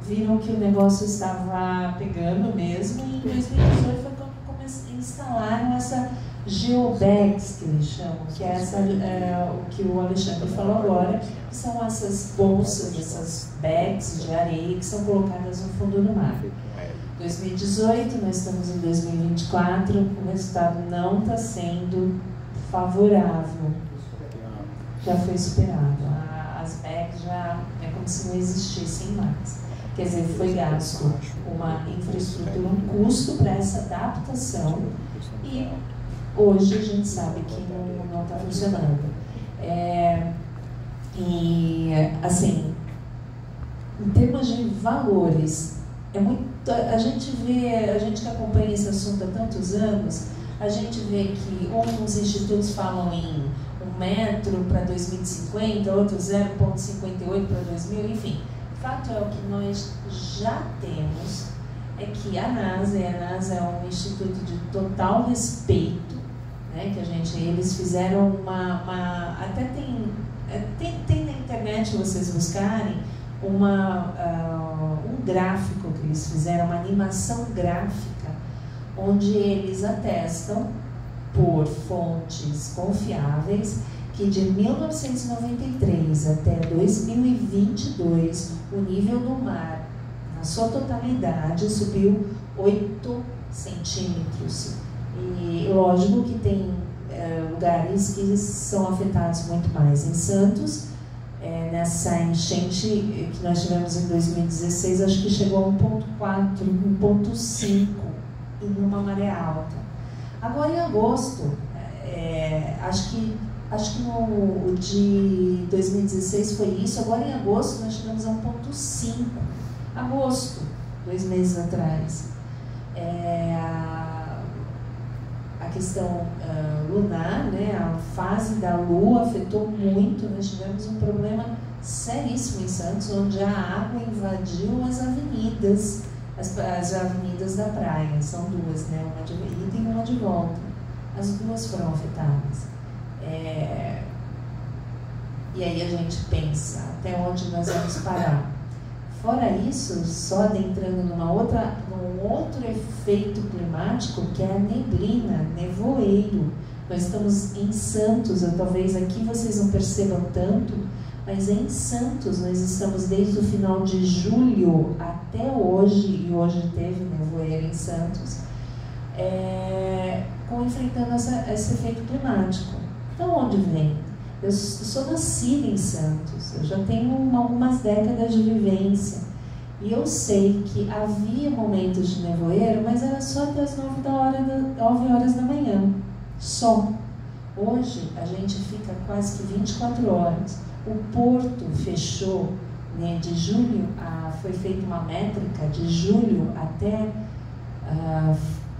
viram que o negócio estava pegando mesmo, e em 2018 foi quando instalaram essa geobags, que eles chamam, que é o que o Alexandre falou agora, que são essas bolsas, essas bags de areia que são colocadas no fundo do mar. 2018, nós estamos em 2024, o resultado não está sendo favorável. Já foi superado. As bags já é como se não existissem mais. Quer dizer, foi gasto uma infraestrutura, um custo para essa adaptação e hoje a gente sabe que não está funcionando. E, assim, em termos de valores, a gente que acompanha esse assunto há tantos anos, a gente vê que alguns institutos falam em 1 metro para 2050, outros 0,58 para 2000, enfim. O fato é o que nós já temos é que a NASA é um instituto de total respeito, né, que eles fizeram até tem na internet, vocês buscarem, um gráfico que eles fizeram, uma animação gráfica, onde eles atestam por fontes confiáveis que de 1993 até 2022 o nível do mar, na sua totalidade, subiu 8 centímetros. E lógico que tem lugares que são afetados muito mais. Em Santos, nessa enchente que nós tivemos em 2016, acho que chegou a 1,4, 1,5 em uma maré alta. Agora em agosto, acho que no de 2016 foi isso, agora em agosto nós chegamos a 1,5. Agosto, 2 meses atrás. A questão lunar, né, a fase da Lua afetou muito. Nós tivemos um problema seríssimo em Santos, onde a água invadiu as avenidas, as avenidas da praia. São duas, né, uma de ida e uma de volta. As duas foram afetadas. E aí a gente pensa, até onde nós vamos parar? Fora isso, só adentrando num outro efeito climático, que é a neblina, nevoeiro. Nós estamos em Santos, talvez aqui vocês não percebam tanto, mas em Santos nós estamos desde o final de julho até hoje, e hoje teve nevoeiro em Santos, enfrentando esse efeito climático. Então, onde vem? Eu sou nascida em Santos, eu já tenho algumas décadas de vivência, e eu sei que havia momentos de nevoeiro, mas era só até as 9 horas da manhã, só. Hoje a gente fica quase que 24 horas. O porto fechou, né, de julho, foi feita uma métrica de julho até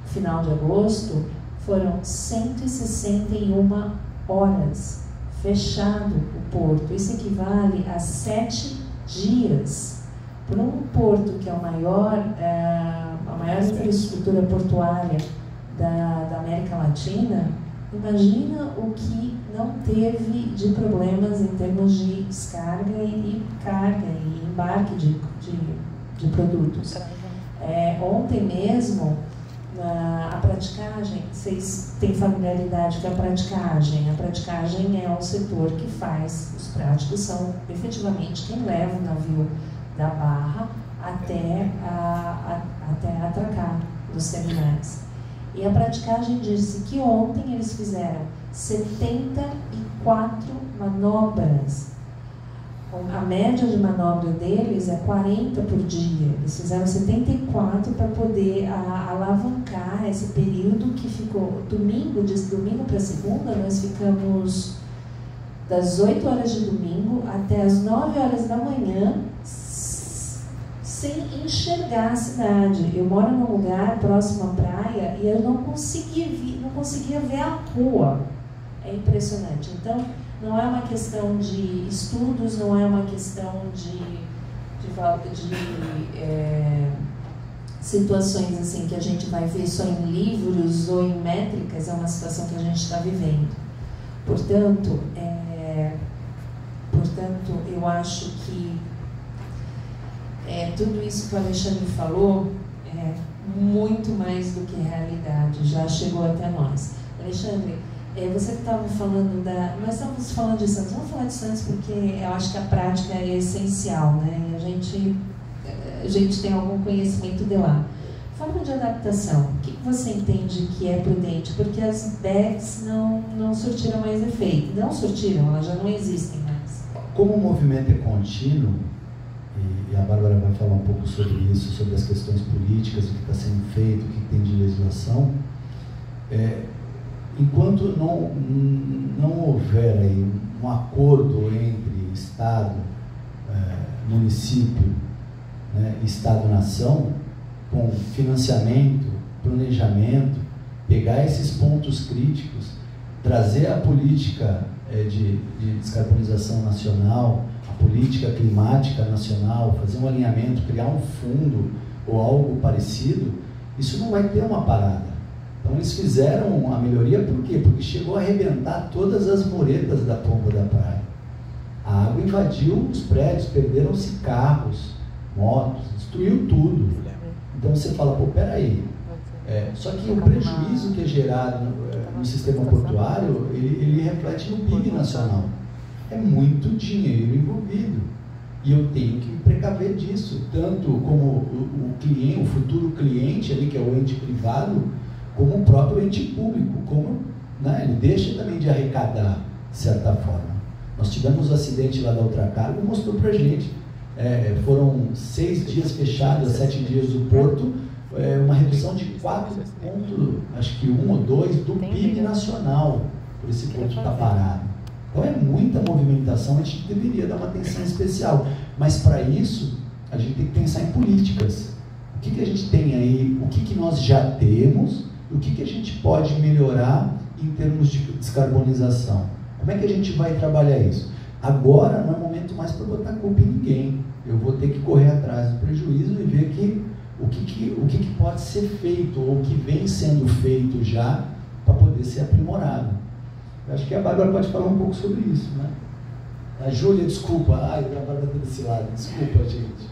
final de agosto, foram 161 horas fechado o porto. Isso equivale a 7 dias. Para um porto que é a maior infraestrutura portuária da América Latina, imagina o que não teve de problemas em termos de descarga e carga e embarque de produtos. Ontem mesmo, a praticagem, vocês têm familiaridade com a praticagem? A praticagem é um setor que faz, os práticos são efetivamente quem leva o navio da barra até atracar nos terminais. E a praticagem disse que ontem eles fizeram 74 manobras. A média de manobra deles é 40 por dia. Eles fizeram 74 para poder alavancar esse período que ficou de domingo para segunda. Nós ficamos das 8 horas de domingo até as 9 horas da manhã sem enxergar a cidade. Eu moro num lugar próximo à praia e eu não conseguia ver a rua. É impressionante. Então, não é uma questão de estudos, não é uma questão de situações assim que a gente vai ver só em livros ou em métricas, é uma situação que a gente está vivendo. Portanto, eu acho que tudo isso que o Alexandre falou é muito mais do que realidade, já chegou até nós. Alexandre, você que estava falando nós estamos falando de Santos, vamos falar de Santos porque eu acho que a prática é essencial, né? E a gente tem algum conhecimento de lá. Forma de adaptação, o que você entende que é prudente? Porque as BECs não surtiram mais efeito. Não surtiram, elas já não existem mais. Como o movimento é contínuo, e a Bárbara vai falar um pouco sobre isso, sobre as questões políticas, o que está sendo feito, o que tem de legislação, enquanto não houver aí um acordo entre Estado, município, né, Estado-nação, com financiamento, planejamento, pegar esses pontos críticos, trazer a política de descarbonização nacional, a política climática nacional, fazer um alinhamento, criar um fundo ou algo parecido, isso não vai ter uma parada. Então eles fizeram a melhoria, por quê? Porque chegou a arrebentar todas as muretas da pomba da praia. A água invadiu os prédios, perderam-se carros, motos, destruiu tudo. Então você fala, pô, peraí. Só que o prejuízo que é gerado no sistema portuário, ele reflete no PIB nacional. É muito dinheiro envolvido. E eu tenho que me precaver disso, tanto como o cliente, o futuro cliente ali, que é o ente privado, como o próprio ente público, como, né, ele deixa também de arrecadar, de certa forma. Nós tivemos um acidente lá da Ultracargo e mostrou para a gente, foram 6 dias fechados, 7 dias do porto, uma redução de 4 pontos, acho que 1 ou 2 do PIB nacional, por esse porto estar parado. Então é muita movimentação, a gente deveria dar uma atenção especial. Mas para isso, a gente tem que pensar em políticas. O que a gente tem aí, o que nós já temos, o que a gente pode melhorar em termos de descarbonização. Como é que a gente vai trabalhar isso? Agora não é momento mais para botar culpa em ninguém. Eu vou ter que correr atrás do prejuízo e ver o que pode ser feito, ou o que vem sendo feito já, para poder ser aprimorado. Eu acho que a Bárbara pode falar um pouco sobre isso, né? A Júlia, desculpa. Ai, a Bárbara está desse lado. Desculpa, gente.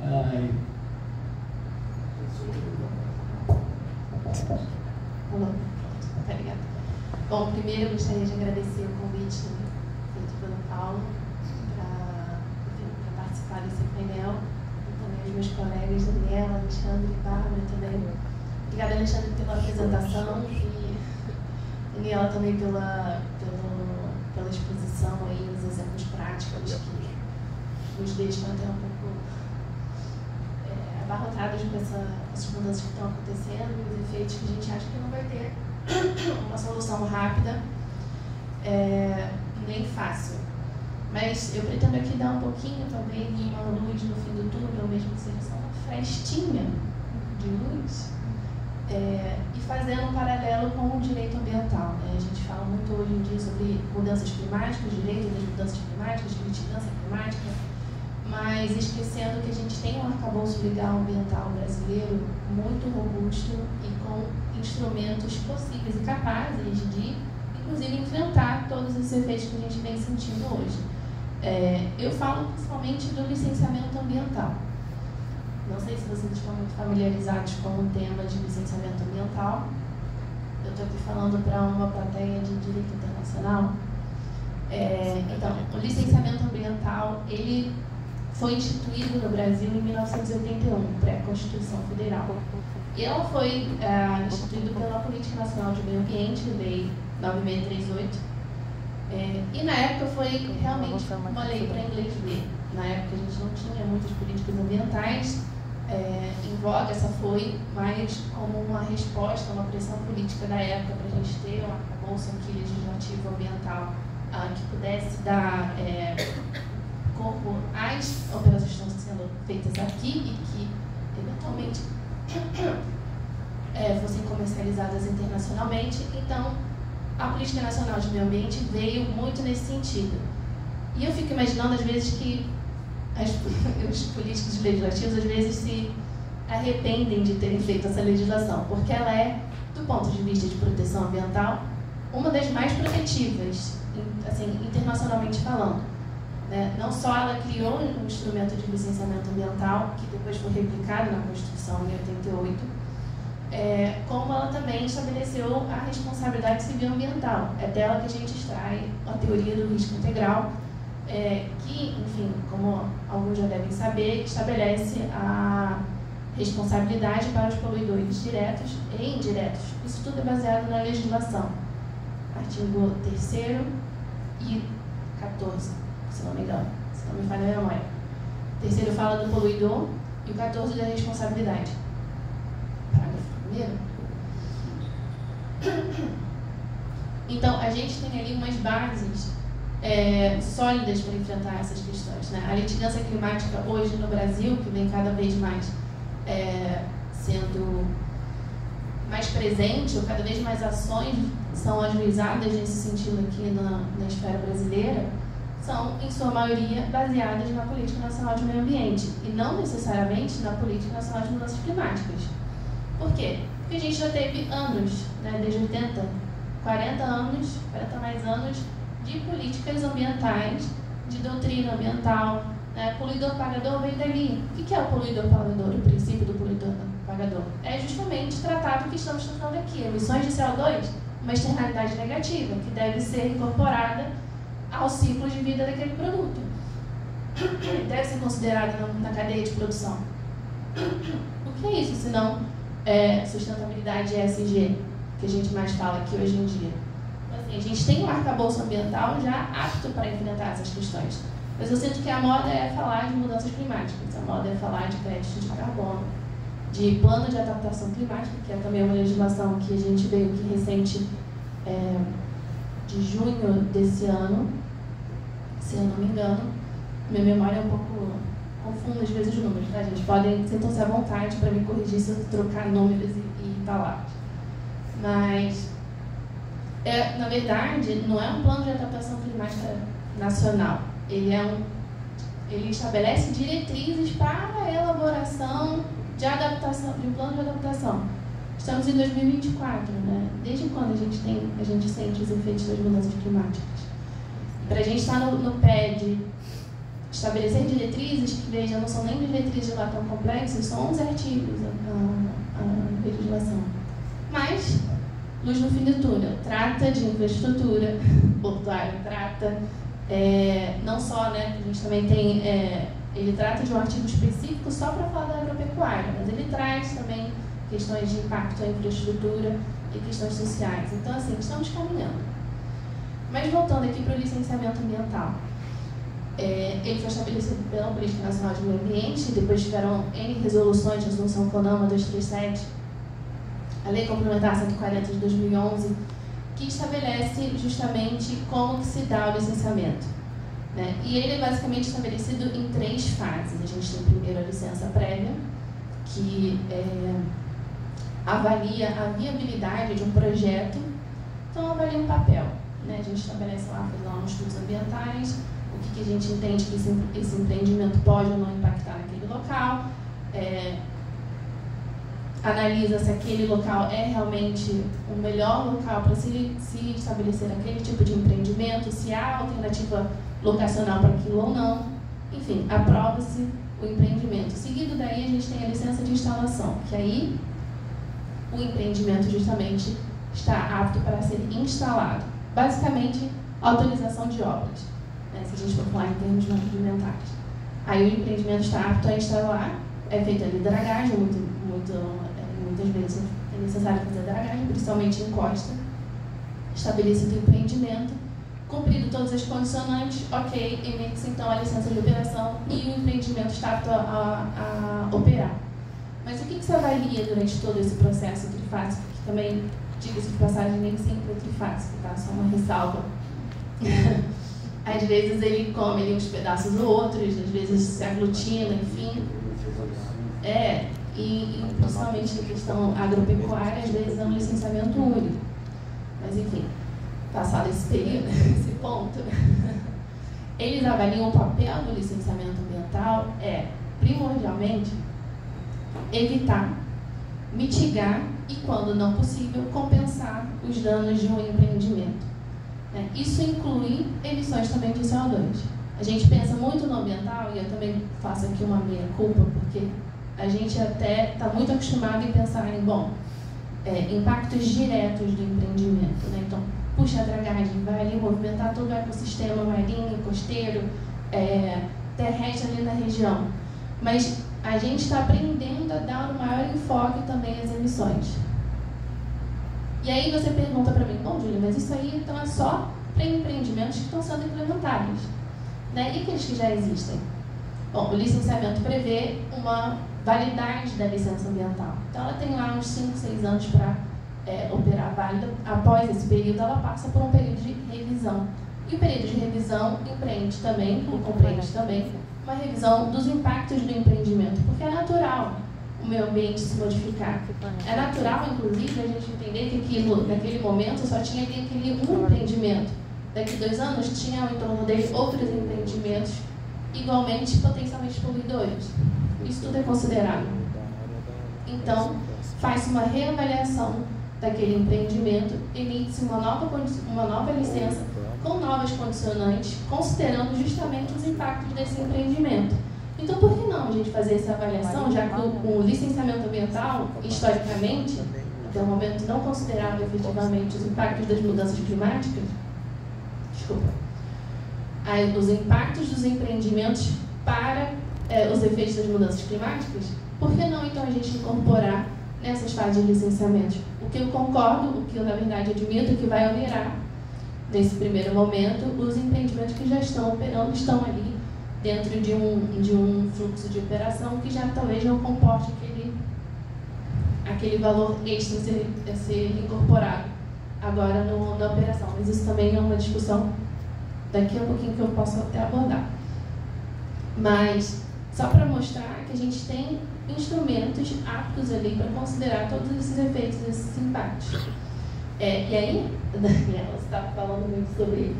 Ai. Olá. Tá ligado? Bom, primeiro eu gostaria de agradecer o convite feito pelo Paulo para participar desse painel. E também os meus colegas, Daniela, Alexandre e Bárbara também. Obrigada, Alexandre, pela apresentação e Daniela também pela exposição aí, os exemplos práticos que nos deixam até um pouco abarrotados com essas mudanças que estão acontecendo e os efeitos que a gente acha que não vai ter uma solução rápida nem fácil. Mas eu pretendo aqui dar um pouquinho também de uma luz no fim do túnel, mesmo que seja só uma frestinha de luz, e fazendo um paralelo com o direito ambiental. A gente fala muito hoje em dia sobre mudanças climáticas, direito das mudanças climáticas, de litigância climática, mas esquecendo que a gente tem um arcabouço legal ambiental brasileiro muito robusto e com instrumentos possíveis e capazes de, inclusive, enfrentar todos esses efeitos que a gente vem sentindo hoje. Eu falo principalmente do licenciamento ambiental. Não sei se vocês estão muito familiarizados com o tema de licenciamento ambiental. Eu estou aqui falando para uma plateia de direito internacional. Então, o licenciamento ambiental, ele foi instituído no Brasil em 1981, pré-Constituição Federal. E ela foi instituída pela Política Nacional de Meio Ambiente, Lei 9638. E na época foi realmente uma lei para inglês ver. Na época a gente não tinha muitas políticas ambientais em voga, essa foi mais como uma resposta, uma pressão política da época para a gente ter um arcabouço aqui legislativo ambiental que pudesse dar corpo às operações que estão sendo feitas aqui e que eventualmente fossem comercializadas internacionalmente. Então, a Política Nacional de Meio Ambiente veio muito nesse sentido. E eu fico imaginando, às vezes, que os políticos legislativos, às vezes, se arrependem de terem feito essa legislação, porque ela é, do ponto de vista de proteção ambiental, uma das mais protetivas, assim, internacionalmente falando. Não só ela criou um instrumento de licenciamento ambiental, que depois foi replicado na Constituição em 88, como ela também estabeleceu a responsabilidade civil ambiental. É dela que a gente extrai a teoria do risco integral, que, enfim, como alguns já devem saber, estabelece a responsabilidade para os poluidores diretos e indiretos. Isso tudo é baseado na legislação. Artigo 3º e 14, se não me engano, se não me falha a memória. O 3º fala do poluidor e o 14 da responsabilidade. Parágrafo 1º. Então, a gente tem ali umas bases sólidas para enfrentar essas questões. A litigância climática hoje no Brasil, que vem cada vez mais sendo mais presente, ou cada vez mais ações são ajuizadas nesse sentido aqui na esfera brasileira, são, em sua maioria, baseadas na Política Nacional de Meio Ambiente e não necessariamente na Política Nacional de Mudanças Climáticas. Por quê? Porque a gente já teve anos, desde 80, 40 anos, 40 mais anos, de políticas ambientais, de doutrina ambiental. Poluidor-pagador vem dali. O que é o poluidor-pagador? O princípio do poluidor-pagador? É justamente tratar do que estamos tratando aqui. Emissões de CO2, uma externalidade negativa, que deve ser incorporada ao ciclo de vida daquele produto. Deve ser considerada na cadeia de produção. O que é isso, senão sustentabilidade ESG, que a gente mais fala aqui hoje em dia? Então, assim, a gente tem um arcabouço ambiental já apto para enfrentar essas questões. Mas eu sinto que a moda é falar de mudanças climáticas, a moda é falar de crédito de carbono, de plano de adaptação climática, que é também uma legislação que a gente veio aqui recente, de junho desse ano, se eu não me engano. Minha memória é um pouco confunda às vezes os números, tá, gente? Sintam-se à vontade para me corrigir se eu trocar números e palavras. Mas, na verdade, não é um plano de adaptação climática nacional. Ele estabelece diretrizes para a elaboração de um plano de adaptação. Estamos em 2024, né? Desde quando a gente sente os efeitos das mudanças climáticas? Para a gente estar no pé de estabelecer diretrizes, que veja, não são nem diretrizes lá tão complexas, são 11 artigos a legislação. Mas, luz no fim do túnel, trata de infraestrutura portuária, trata não só, né, a gente também tem, ele trata de um artigo específico só para falar da agropecuária, mas ele traz também questões de impacto à infraestrutura e questões sociais. Então, assim, estamos caminhando. Mas voltando aqui para o licenciamento ambiental. Ele foi estabelecido pela Política Nacional de Meio Ambiente, depois tiveram N resoluções, a Resolução CONAMA 237, a Lei Complementar 140 de 2011, que estabelece justamente como que se dá o licenciamento, né? E ele é basicamente estabelecido em 3 fases. A gente tem primeiro a licença prévia, que avalia a viabilidade de um projeto, então avalia um papel, né? A gente estabelece lá, faz lá uns estudos ambientais, o que a gente entende que esse empreendimento pode ou não impactar naquele local, analisa se aquele local é realmente o melhor local para se estabelecer aquele tipo de empreendimento, se há alternativa locacional para aquilo ou não. Enfim, aprova-se o empreendimento. Seguido daí, a gente tem a licença de instalação, que aí o empreendimento justamente está apto para ser instalado. Basicamente, autorização de obras, né, se a gente for falar em termos ambientais. Aí o empreendimento está apto a instalar, é feita ali dragagem, muitas vezes é necessário fazer dragagem, principalmente em costa, estabelecido o empreendimento, cumprido todas as condicionantes, ok, emite-se então a licença de operação e o empreendimento está apto a operar. Mas o que você avalia durante todo esse processo trifásico, que também, diga-se de passagem, nem sempre é trifásico, tá? Só uma ressalva. Às vezes ele come ali uns pedaços ou outros, às vezes se aglutina, enfim. E principalmente a questão agropecuária, às vezes é um licenciamento único. Mas, enfim, passado esse período, esse ponto, eles avaliam o papel do licenciamento ambiental primordialmente, evitar, mitigar e, quando não possível, compensar os danos de um empreendimento. Isso inclui emissões também de CO2. A gente pensa muito no ambiental, e eu também faço aqui uma meia-culpa, porque a gente até está muito acostumado em pensar em, impactos diretos do empreendimento, né? Então, puxa a dragagem, vai ali movimentar todo o ecossistema marinho, costeiro, terrestre ali na região. Mas a gente está aprendendo a dar um maior enfoque também às emissões. E aí você pergunta para mim, bom, Júlia, mas isso aí então é só para empreendimentos que estão sendo implementados, né? E aqueles que já existem? Bom, o licenciamento prevê uma validade da licença ambiental. Então, ela tem lá uns 5, 6 anos para operar válida. Após esse período, ela passa por um período de revisão. E o período de revisão compreende também uma revisão dos impactos do empreendimento, porque é natural o meio ambiente se modificar. É natural, inclusive, a gente entender que naquele momento só tinha ali aquele um empreendimento. Daqui 2 anos, tinha ao entorno dele outros empreendimentos igualmente potencialmente poluidores. Isso tudo é considerado. Então, faz-se uma reavaliação daquele empreendimento, emite-se uma nova licença com novas condicionantes, considerando justamente os impactos desse empreendimento. Então, por que não a gente fazer essa avaliação, já que o licenciamento ambiental, historicamente, até o momento não considerava efetivamente os impactos das mudanças climáticas? Os impactos dos empreendimentos para os efeitos das mudanças climáticas, por que não então a gente incorporar nessas fases de licenciamento? O que eu concordo, o que eu na verdade admito que vai onerar nesse primeiro momento, os empreendimentos que já estão operando estão ali dentro de um fluxo de operação que já talvez não comporte aquele valor extra a ser incorporado agora na operação. Mas isso também é uma discussão daqui a pouquinho que eu posso até abordar. Mas, só para mostrar que a gente tem instrumentos aptos ali para considerar todos esses efeitos, esses impactos. E aí, Daniela, você estava falando muito sobre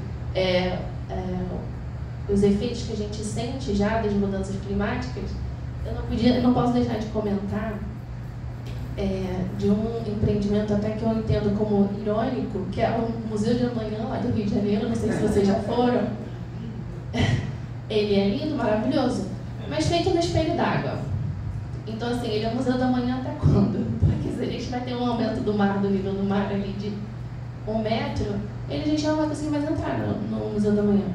os efeitos que a gente sente já das mudanças climáticas. Eu não posso deixar de comentar de um empreendimento até que eu entendo como irônico, que é o Museu de Amanhã, lá do Rio de Janeiro, não sei se vocês já foram. Ele é lindo, maravilhoso, mas feito no espelho d'água. Então, assim, ele é o Museu da Manhã até quando? Porque se a gente vai ter um aumento do nível do mar ali de 1 metro, a gente não vai conseguir mais entrar no Museu da Manhã.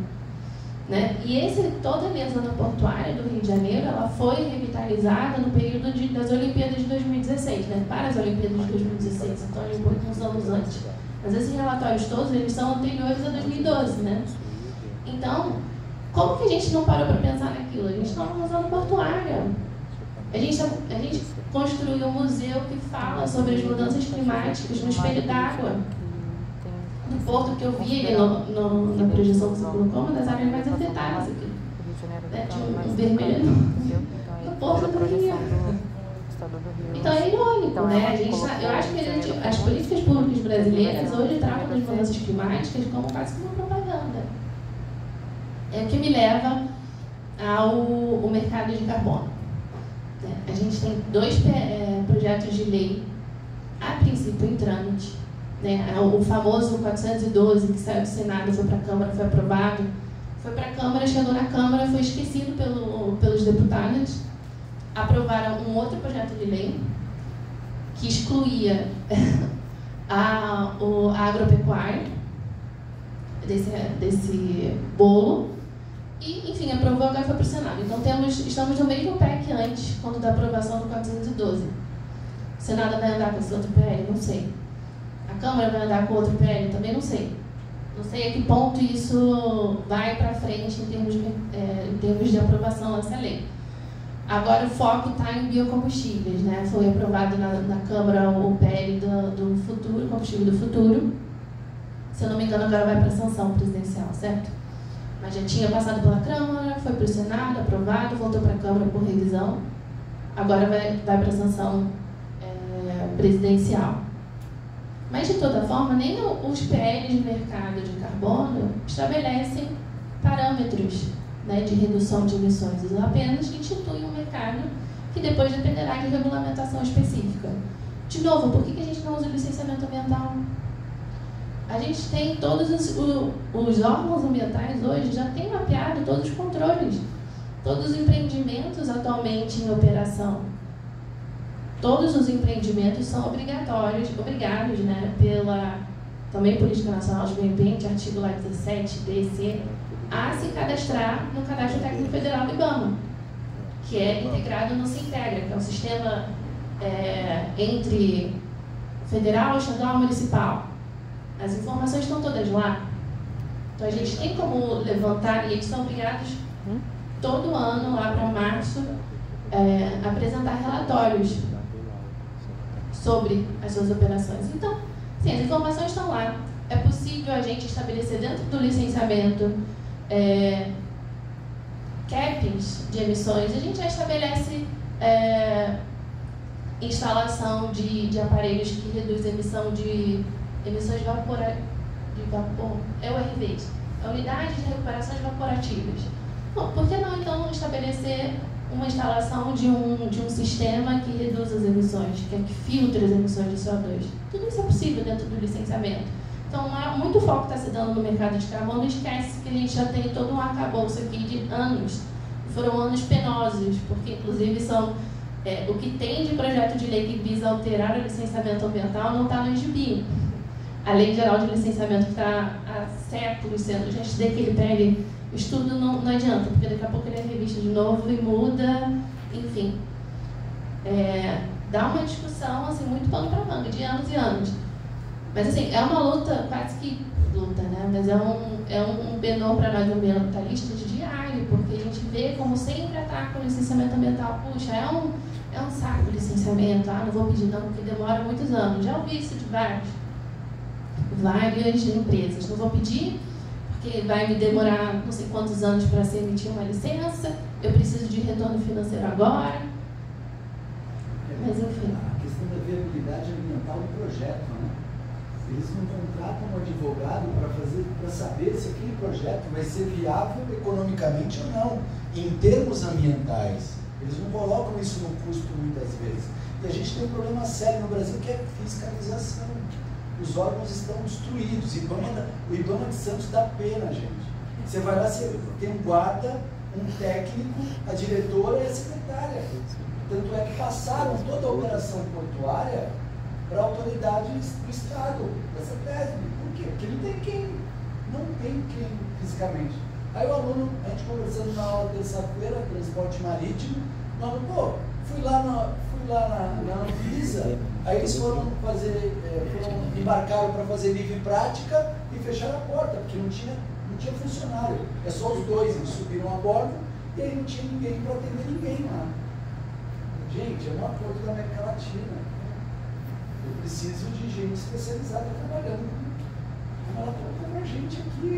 Né? E toda a linha zona portuária do Rio de Janeiro, ela foi revitalizada no período das Olimpíadas de 2016, né? Para as Olimpíadas de 2016, então ali uns anos antes. Mas esses relatórios todos, eles são anteriores a 2012, né? Então, como que a gente não parou para pensar naquilo? A gente está numa zona portuária. A gente construiu um museu que fala sobre as mudanças climáticas no espelho d'água. No porto que eu vi ali na projeção que você colocou, uma das áreas mais afetadas aqui. Tinha um vermelho no porto do Rio. Então é irônico, né? Eu acho que as políticas públicas brasileiras hoje tratam das mudanças climáticas como quase como uma propaganda. É o que me leva ao mercado de carbono. A gente tem 2 projetos de lei, a princípio em trâmite, né? O famoso 412, que saiu do Senado, foi para a Câmara, foi aprovado, foi para a Câmara, chegou na Câmara, foi esquecido pelos deputados, aprovaram um outro projeto de lei que excluía a agropecuária desse bolo. E, enfim, aprovou, agora foi para o Senado. Então, estamos no mesmo pé que antes, quando da aprovação do 412. O Senado vai andar com esse outro PL? Não sei. A Câmara vai andar com outro PL? Também não sei. Não sei a que ponto isso vai para frente em termos de aprovação dessa lei. Agora, o foco está em biocombustíveis, né? Foi aprovado na Câmara o PL do futuro, combustível do futuro. Se eu não me engano, agora vai para a sanção presidencial, certo? Mas já tinha passado pela Câmara, foi para o Senado, aprovado, voltou para a Câmara por revisão. Agora vai para a sanção presidencial. Mas, de toda forma, nem os PLs de mercado de carbono estabelecem parâmetros, né, de redução de emissões. Eles apenas instituem um mercado que depois dependerá de regulamentação específica. De novo, por que a gente não usa o licenciamento ambiental? A gente tem todos os órgãos ambientais hoje já têm mapeado todos os controles, todos os empreendimentos atualmente em operação. Todos os empreendimentos são obrigados, né, pela também Política Nacional de Meio Ambiente, artigo lá 17, DC, a se cadastrar no Cadastro Técnico Federal do IBAMA, que é integrado no SINTEGRA, que é um sistema entre federal, estadual e municipal. As informações estão todas lá. Então a gente tem como levantar, e eles são obrigados todo ano, lá para março, apresentar relatórios sobre as suas operações. Então, sim, as informações estão lá. É possível a gente estabelecer dentro do licenciamento cappings de emissões. A gente já estabelece instalação de aparelhos que reduz a emissão de emissões de vapor, é o RV, a Unidade de Recuperações Evaporativas. Bom, por que não, então, estabelecer uma instalação de um sistema que reduz as emissões, que filtre as emissões de CO2? Tudo isso é possível dentro do licenciamento. Então, muito foco está se dando no mercado de carbono, esquece que a gente já tem todo um arcabouço aqui de anos. Foram anos penosos, porque, inclusive, são o que tem de projeto de lei que visa alterar o licenciamento ambiental não está no gibi. A Lei Geral de Licenciamento que está há séculos sendo, gente, desde que ele pega o estudo não adianta, porque daqui a pouco ele é revisto de novo e muda, enfim. Dá uma discussão assim, muito pano para manga, de anos e anos. Mas assim, é uma luta, quase que luta, né? Mas é um penor para nós ambientalistas diário, porque a gente vê como sempre ataca o licenciamento ambiental. Puxa, é um saco o licenciamento, não vou pedir não, porque demora muitos anos. Já ouvi isso de várias empresas. Não vou pedir, porque vai me demorar não sei quantos anos para se emitir uma licença, eu preciso de retorno financeiro agora. Mas enfim. A questão da viabilidade ambiental do projeto, né? Eles não contratam um advogado para saber se aquele projeto vai ser viável economicamente ou não, em termos ambientais. Eles não colocam isso no custo muitas vezes. E a gente tem um problema sério no Brasil que é fiscalização. Os órgãos estão destruídos. O IBAMA de Santos dá pena, gente. Você vai lá, você tem um guarda, um técnico, a diretora e a secretária. Tanto é que passaram toda a operação portuária para autoridades do Estado, da CETESB. Por quê? Porque não tem quem fisicamente. Aí o aluno, a gente conversando na aula terça-feira, transporte marítimo, o aluno, fui lá na Anvisa, aí eles embarcaram para fazer livre prática e fecharam a porta, porque não tinha funcionário, é só os dois, eles subiram a bordo e aí não tinha ninguém para atender ninguém lá. Gente, é um acordo da América Latina. Eu preciso de gente especializada trabalhando como ela está com a gente aqui.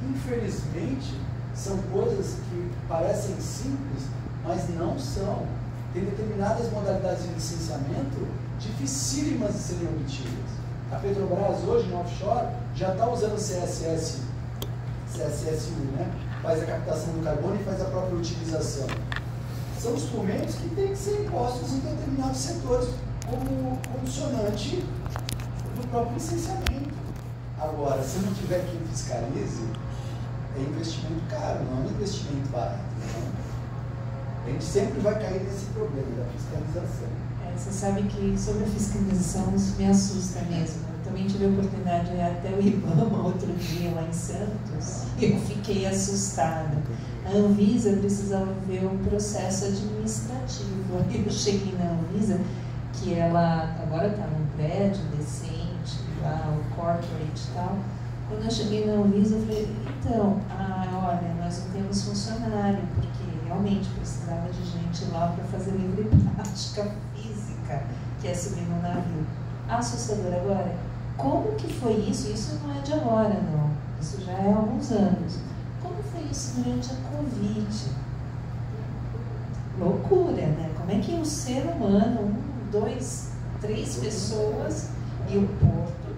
Infelizmente, são coisas que parecem simples, mas não são. Tem determinadas modalidades de licenciamento dificílimas de serem obtidas. A Petrobras hoje, no offshore, já está usando o CSSU, né? Faz a captação do carbono e faz a própria utilização. São instrumentos que têm que ser impostos em determinados setores como condicionante do próprio licenciamento. Agora, se não tiver quem fiscalize, é investimento caro, não é um investimento barato. Não. A gente sempre vai cair nesse problema da fiscalização. Você sabe que sobre a fiscalização isso me assusta mesmo. Eu também tive a oportunidade de ir até o IBAMA outro dia lá em Santos e eu fiquei assustada. A Anvisa precisava ver um processo administrativo. Aí eu cheguei na Anvisa, que ela agora está num prédio decente, lá, o corporate e tal. Quando eu cheguei na Anvisa, eu falei, então, olha, nós não temos funcionário, porque realmente precisava de gente lá para fazer livre prática física, que é subir no navio. Assustador agora. Como que foi isso? Isso não é de agora, não. Isso já é há alguns anos. Como foi isso durante a Covid? Loucura, né? Como é que um ser humano, 1, 2, 3 pessoas e o porto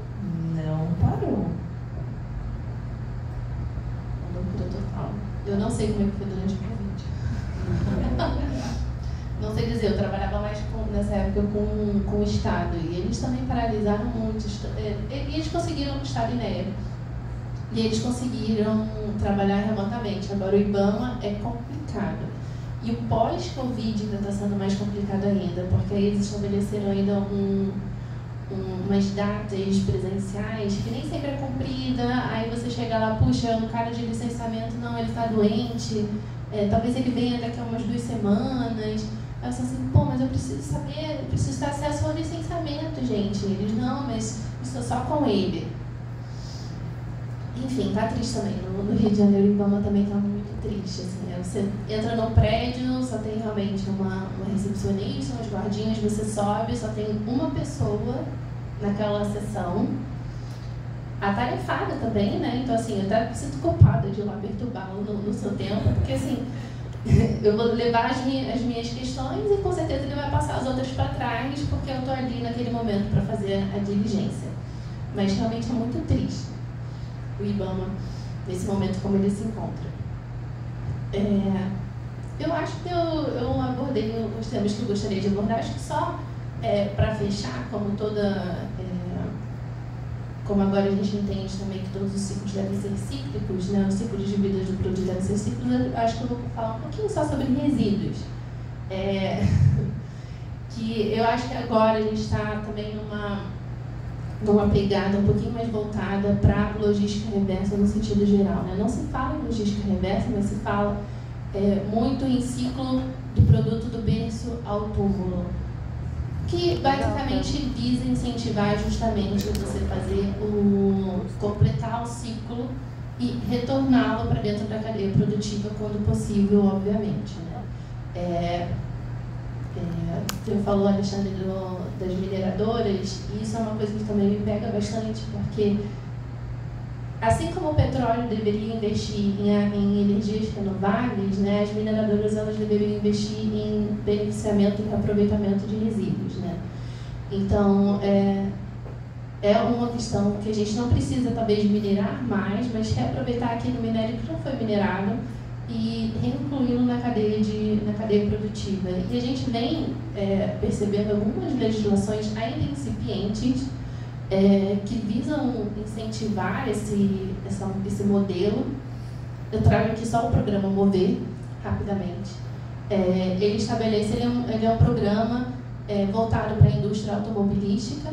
não parou? Loucura total. Eu não sei como é que foi durante a Covid. Não sei dizer, eu trabalhava mais nessa época com o Estado e eles também paralisaram muito. E eles conseguiram o Estado INEA. E eles conseguiram trabalhar remotamente. Agora o IBAMA é complicado. E o pós-Covid ainda está sendo mais complicado ainda, porque aí eles estabeleceram ainda umas datas presenciais que nem sempre é cumprida. Aí você chega lá, puxa, um cara de licenciamento, não, ele está doente, talvez ele venha daqui a umas 2 semanas. Aí você assim, mas eu preciso saber, eu preciso ter acesso ao licenciamento, gente. Eles, não, mas isso é só com ele. Enfim, tá triste também. No Rio de Janeiro, o IBAMA também tá muito triste. Assim, né? Você entra no prédio, só tem realmente uma recepcionista, uns guardinhas, você sobe, só tem uma pessoa naquela sessão. Atarefada também, né? Então, assim, eu até me sinto culpada de ir lá perturbá-lo no seu tempo, porque, assim, eu vou levar as minhas questões e, com certeza, ele vai passar as outras para trás, porque eu estou ali naquele momento para fazer a diligência. Mas, realmente, é muito triste o IBAMA, nesse momento, como ele se encontra. Eu acho que eu abordei os temas que eu gostaria de abordar. Acho que só para fechar, como agora a gente entende também que todos os ciclos devem ser cíclicos, né? Os ciclos de vida do produto devem ser cíclicos, eu acho que eu vou falar um pouquinho só sobre resíduos. Que eu acho que agora a gente está também numa pegada um pouquinho mais voltada para a logística reversa no sentido geral, né? Não se fala em logística reversa, mas se fala muito em ciclo do produto do berço ao túmulo, que basicamente visa incentivar justamente você fazer completar o ciclo e retorná-lo para dentro da cadeia produtiva quando possível, obviamente, né? Você falou, Alexandre, das mineradoras, e isso é uma coisa que também me pega bastante, porque assim como o petróleo deveria investir em energias renováveis, né, as mineradoras elas deveriam investir em beneficiamento e reaproveitamento de resíduos, né? Então, é uma questão que a gente não precisa, talvez, minerar mais, mas reaproveitar aquele minério que não foi minerado e reincluí-lo na cadeia produtiva. E a gente vem percebendo algumas legislações ainda incipientes que visam incentivar esse modelo. Eu trago aqui só o programa Mover, rapidamente. Ele estabelece, ele é um programa voltado para a indústria automobilística,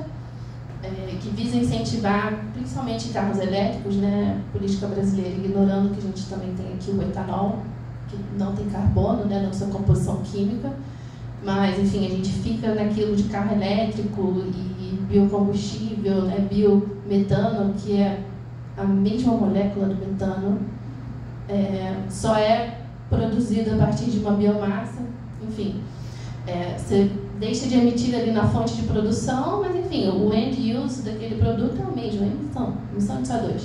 que visa incentivar, principalmente carros elétricos, né? Política brasileira, ignorando que a gente também tem aqui o etanol, que não tem carbono, né, na sua composição química, mas, enfim, a gente fica naquilo de carro elétrico e biocombustível, né, biometano, que é a mesma molécula do metano, só é produzida a partir de uma biomassa, enfim, você deixa de emitir ali na fonte de produção, mas enfim, o end use daquele produto é o mesmo, emissão de CO2.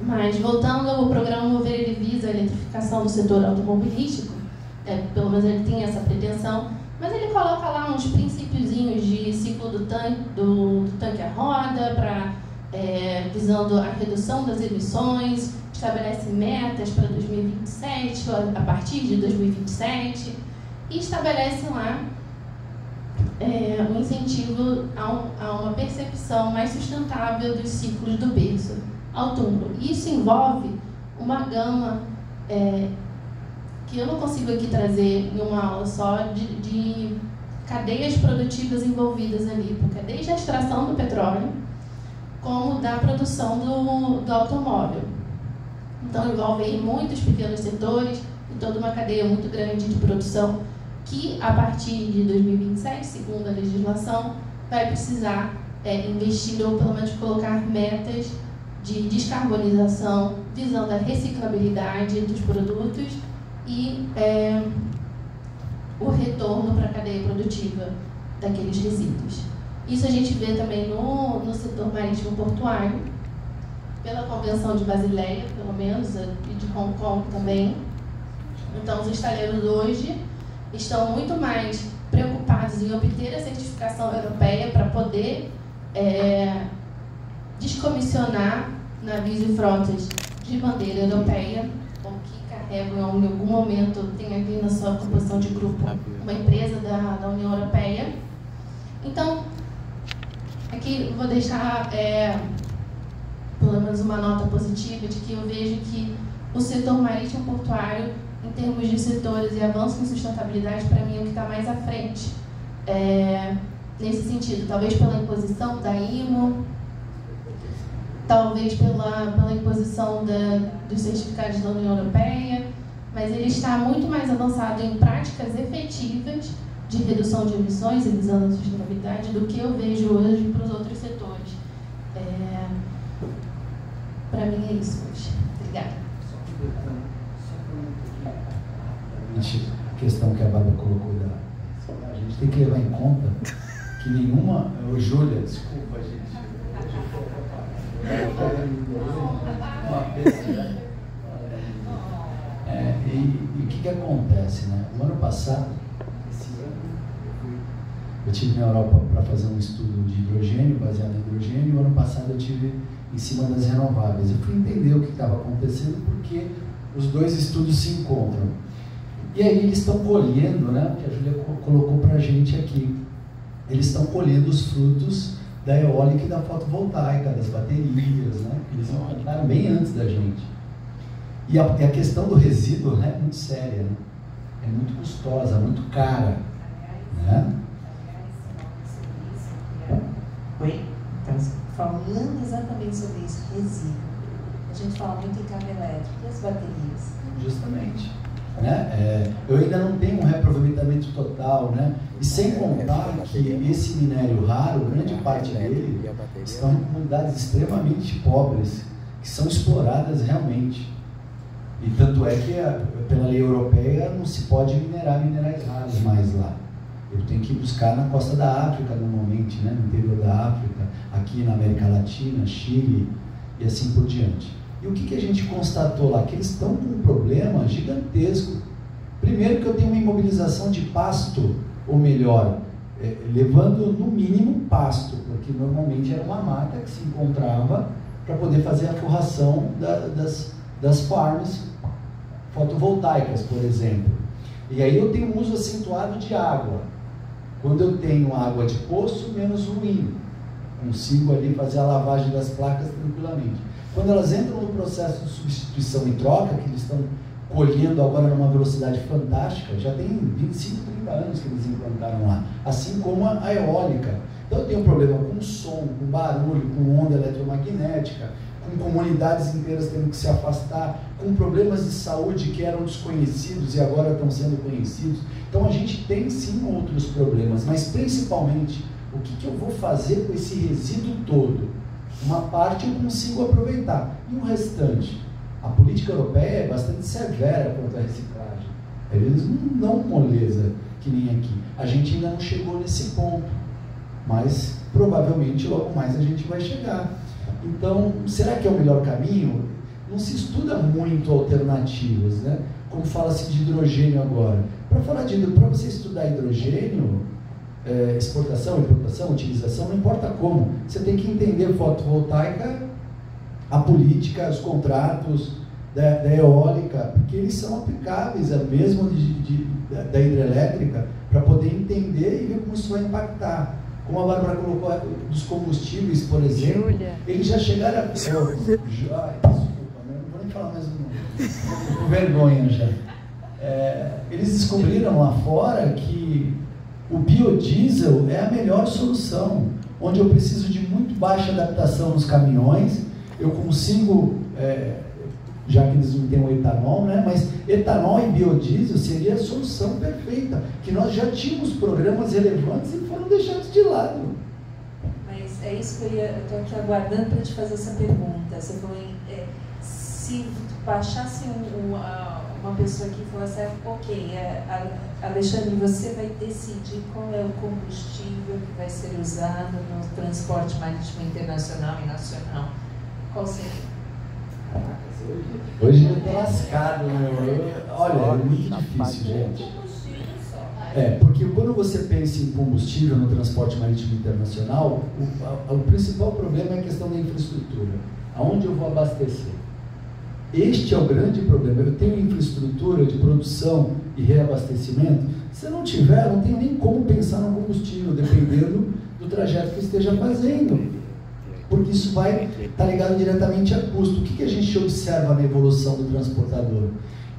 Mas voltando ao programa Mover, ele visa a eletrificação do setor automobilístico, pelo menos ele tem essa pretensão, mas ele coloca lá uns princípiozinhos de ciclo do tanque à roda, visando a redução das emissões, estabelece metas para 2027, a partir de 2027, e estabelece lá um incentivo a uma percepção mais sustentável dos ciclos do berço ao túmulo. Isso envolve uma gama que eu não consigo aqui trazer em uma aula só de cadeias produtivas envolvidas ali, porque é desde a extração do petróleo como da produção do automóvel. Então envolve aí muitos pequenos setores e toda uma cadeia muito grande de produção que, a partir de 2027, segundo a legislação, vai precisar investir ou, pelo menos, colocar metas de descarbonização, visando a reciclabilidade dos produtos e o retorno para a cadeia produtiva daqueles resíduos. Isso a gente vê também no setor marítimo portuário, pela Convenção de Basileia, pelo menos, e de Hong Kong também. Então, os estaleiros hoje estão muito mais preocupados em obter a certificação europeia para poder descomissionar navios e frotas de bandeira europeia, ou que carregam em algum momento, tem ali na sua composição de grupo, uma empresa da União Europeia. Então, aqui eu vou deixar pelo menos uma nota positiva de que eu vejo que o setor marítimo portuário, em termos de setores e avanço em sustentabilidade, para mim é o que está mais à frente nesse sentido. Talvez pela imposição da IMO, talvez pela imposição dos certificados da União Europeia, mas ele está muito mais avançado em práticas efetivas de redução de emissões e visando a sustentabilidade do que eu vejo hoje para os outros setores. Para mim é isso hoje. Obrigada. A questão que a Bárbara colocou a gente tem que levar em conta que nenhuma... Júlia, desculpa, gente. E o que acontece, né? O ano passado, esse ano, eu estive na Europa para fazer um estudo de hidrogênio, baseado em hidrogênio, e o ano passado eu estive em cima das renováveis. Eu fui entender o que estava acontecendo, porque os dois estudos se encontram. E aí eles estão colhendo, né, que a Júlia colocou para a gente aqui, eles estão colhendo os frutos da eólica e da fotovoltaica, das baterias, né? Eles encontraram bem antes da gente. E a questão do resíduo, né, é muito séria, né? É muito custosa, muito cara, né? Oi? Estamos falando exatamente sobre isso, resíduo. A gente fala muito em carro elétrico e as baterias. Justamente. né? Eu ainda não tenho um reaproveitamento total, né? E sem contar que esse minério raro, grande parte dele, estão em comunidades extremamente pobres, que são exploradas realmente. E tanto é que, pela lei europeia, não se pode minerar minerais raros mais lá. Eu tenho que buscar na costa da África, normalmente, né? No interior da África, aqui na América Latina, Chile e assim por diante. E o que a gente constatou lá? Que eles estão com um problema gigantesco. Primeiro que eu tenho uma imobilização de pasto, ou melhor, levando no mínimo pasto, porque normalmente era uma mata que se encontrava para poder fazer a forração das farms fotovoltaicas, por exemplo. E aí eu tenho um uso acentuado de água. Quando eu tenho água de poço, menos ruim. Consigo ali fazer a lavagem das placas tranquilamente. Quando elas entram no processo de substituição e troca, que eles estão colhendo agora numa velocidade fantástica, já tem 25, 30 anos que eles implantaram lá, assim como a eólica. Então eu tenho um problema com som, com barulho, com onda eletromagnética, com comunidades inteiras tendo que se afastar, com problemas de saúde que eram desconhecidos e agora estão sendo conhecidos. Então a gente tem sim outros problemas, mas principalmente o que eu vou fazer com esse resíduo todo? Uma parte eu consigo aproveitar, e o restante? A política europeia é bastante severa quanto à reciclagem. Eles não dão moleza que nem aqui. A gente ainda não chegou nesse ponto, mas provavelmente logo mais a gente vai chegar. Então, será que é o melhor caminho? Não se estuda muito alternativas, né? Como fala-se de hidrogênio agora. Para você estudar hidrogênio, exportação, importação, utilização, não importa como. Você tem que entender fotovoltaica, a política, os contratos da eólica, porque eles são aplicáveis, mesmo da hidrelétrica, para poder entender e ver como isso vai impactar. Como a Bárbara colocou, dos combustíveis, por exemplo, eles já chegaram a... desculpa, não vou nem falar mais o nome, estou com vergonha já. Eles descobriram lá fora que o biodiesel é a melhor solução, onde eu preciso de muito baixa adaptação nos caminhões, eu consigo, já que eles não têm o etanol, né, mas etanol e biodiesel seria a solução perfeita, que nós já tínhamos programas relevantes e foram deixados de lado. Mas é isso que eu estou aqui aguardando para te fazer essa pergunta. Você falou se baixasse uma pessoa que falasse, ok, Alexandre, você vai decidir qual é o combustível que vai ser usado no transporte marítimo internacional e nacional, qual seria? Hoje eu estou lascado, olha, é muito difícil, gente. Porque quando você pensa em combustível no transporte marítimo internacional, o principal problema é a questão da infraestrutura. Aonde eu vou abastecer? Este é o grande problema. Eu tenho infraestrutura de produção e reabastecimento. Se eu não tiver, eu não tenho nem como pensar no combustível, dependendo do trajeto que eu esteja fazendo. Porque isso vai estar ligado diretamente a custo. O que a gente observa na evolução do transportador?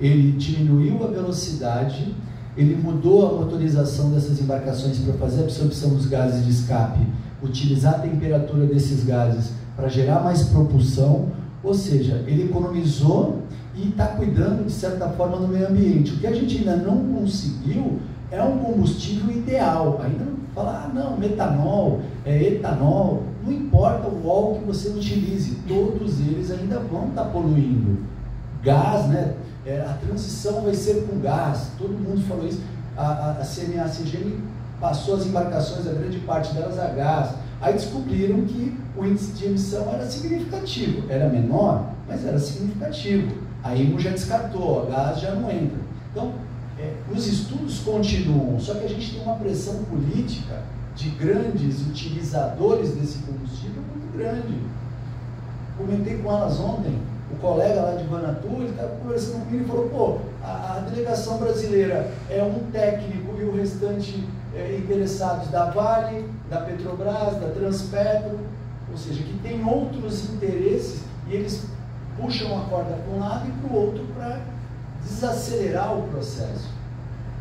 Ele diminuiu a velocidade, ele mudou a motorização dessas embarcações para fazer a absorção dos gases de escape, utilizar a temperatura desses gases para gerar mais propulsão, ou seja, ele economizou e está cuidando, de certa forma, do meio ambiente. O que a gente ainda não conseguiu é um combustível ideal. Ainda não fala, não, metanol, etanol, não importa o óleo que você utilize, todos eles ainda vão estar poluindo. Gás, né? A transição vai ser com gás, todo mundo falou isso. A CMA-CGM passou as embarcações, a grande parte delas a gás. Aí descobriram que o índice de emissão era significativo, era menor, mas era significativo. A IMO já descartou, a gás já não entra. Então, os estudos continuam, só que a gente tem uma pressão política de grandes utilizadores desse combustível muito grande. Comentei com elas ontem, o colega lá de Banatu, ele estava conversando comigo e falou, a delegação brasileira é um técnico e o restante interessados da Vale, da Petrobras, da Transpetro, ou seja, que tem outros interesses e eles puxam a corda para um lado e para o outro para desacelerar o processo.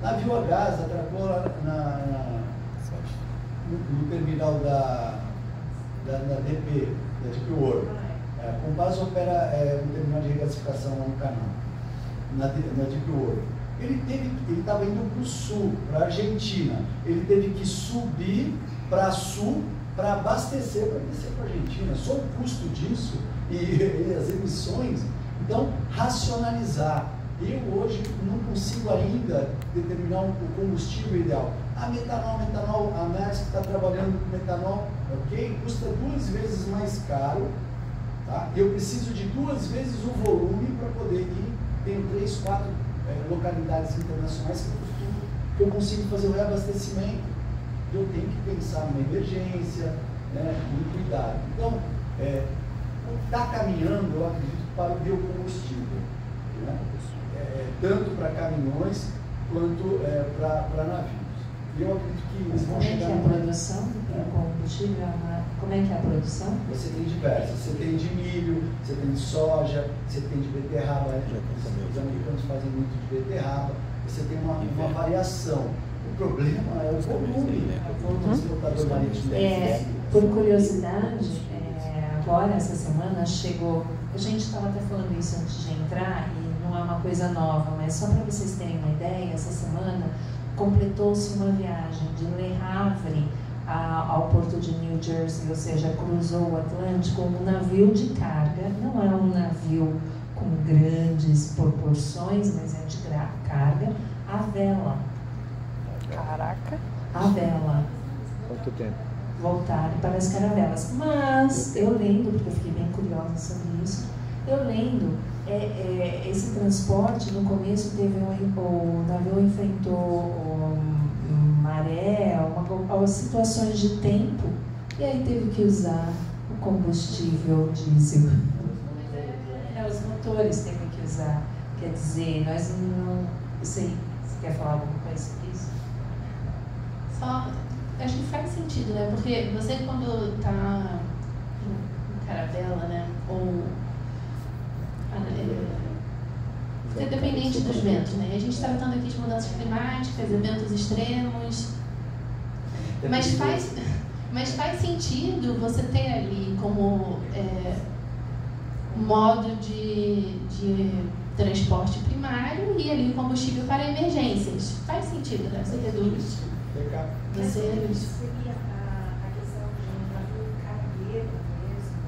Navio a gás atracou no terminal da DP, da Deep World. A Compass opera um terminal de regasificação lá no canal, na Deep World. Ele estava indo para o sul, para a Argentina. Ele teve que subir para sul para abastecer, para descer para a Argentina. Só o custo disso e as emissões. Então, racionalizar. Eu hoje não consigo ainda determinar o combustível ideal. Metanol, a Maersk está trabalhando com metanol, ok? Custa 2 vezes mais caro, tá? Eu preciso de 2 vezes o volume para poder ir. Tenho 3, 4 localidades internacionais que eu consigo fazer o reabastecimento. Eu tenho que pensar numa emergência, né, no cuidado. Então, está caminhando, eu acredito, para o biocombustível, né? Tanto para caminhões quanto para navios. E eu acredito que eles vão chegar... Como é que é a produção do biocombustível? Como é que é a produção? Você tem diversas. Você tem de milho, você tem de soja, você tem de beterraba. Os americanos fazem muito de beterraba. Você tem uma variação. O problema é o volume do transportador marítimo. Por curiosidade, agora, essa semana, chegou... A gente estava até falando isso antes de entrar, e não é uma coisa nova, mas só para vocês terem uma ideia, essa semana completou-se uma viagem de Le Havre ao porto de New Jersey, ou seja, cruzou o Atlântico um navio de carga. Não é um navio com grandes proporções, mas é de carga, a vela. Caraca! A vela. Quanto tempo? Voltar para as caravelas. Mas, eu lendo, porque eu fiquei bem curiosa sobre isso, eu lendo, esse transporte, no começo teve o navio enfrentou maré, algumas situações de tempo, e aí teve que usar o combustível diesel. Os motores teve que usar. Quer dizer, nós não... Você quer falar alguma coisa sobre isso? Só... Acho que faz sentido, né? Porque você, quando está em caravela, né? Ou fica dependente dos ventos, né? A gente está tratando aqui de mudanças climáticas, eventos extremos, mas faz sentido você ter ali como modo de transporte primário e ali combustível para emergências. Faz sentido, né? Você reduz. Mas seria a questão de um navio cargueiro mesmo?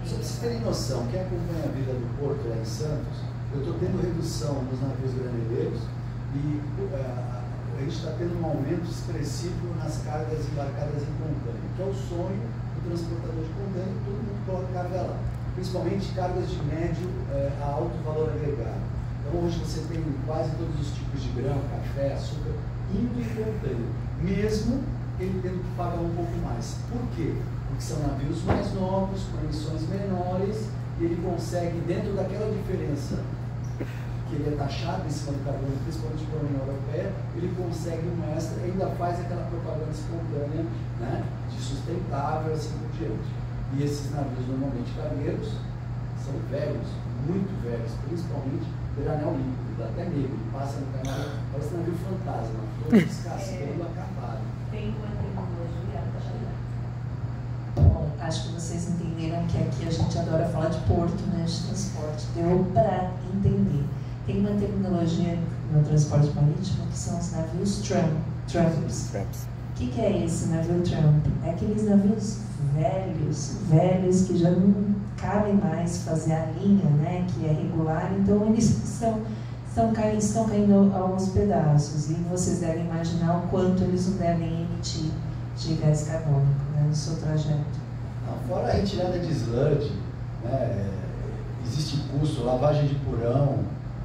Só para vocês terem noção, quem acompanha a vida do porto lá em Santos, eu estou tendo redução nos navios graneleiros e a gente está tendo um aumento expressivo nas cargas embarcadas em contêiner, que é o sonho do transportador de contêiner, todo mundo coloca carga lá, principalmente cargas de médio a alto valor agregado. Então hoje você tem quase todos os tipos de grão, café, açúcar, indo em contêiner, mesmo ele tendo que pagar um pouco mais. Por quê? Porque são navios mais novos, com emissões menores, e ele consegue, dentro daquela diferença que ele é taxado em cima do carbono, principalmente para a União Europeia, ele consegue um extra e ainda faz aquela propaganda espontânea, né, de sustentável, assim por diante. E esses navios, normalmente cargueiros, são velhos, muito velhos, principalmente granel líquido, até negro, ele passa no canal, parece um navio fantasma, todo descascando, acabado. Tem uma tecnologia. Bom, acho que vocês entenderam que aqui a gente adora falar de porto, né, de transporte. Deu para entender. Tem uma tecnologia no transporte marítimo que são os navios Trumps. O que é esse navio Trump? É aqueles navios velhos que já não cabem mais fazer a linha, né, que é regular, então eles estão caindo aos pedaços, e vocês devem imaginar o quanto eles não devem emitir de gás carbônico, né, no seu trajeto. Fora a retirada de sludge, né, existe custo, lavagem de porão,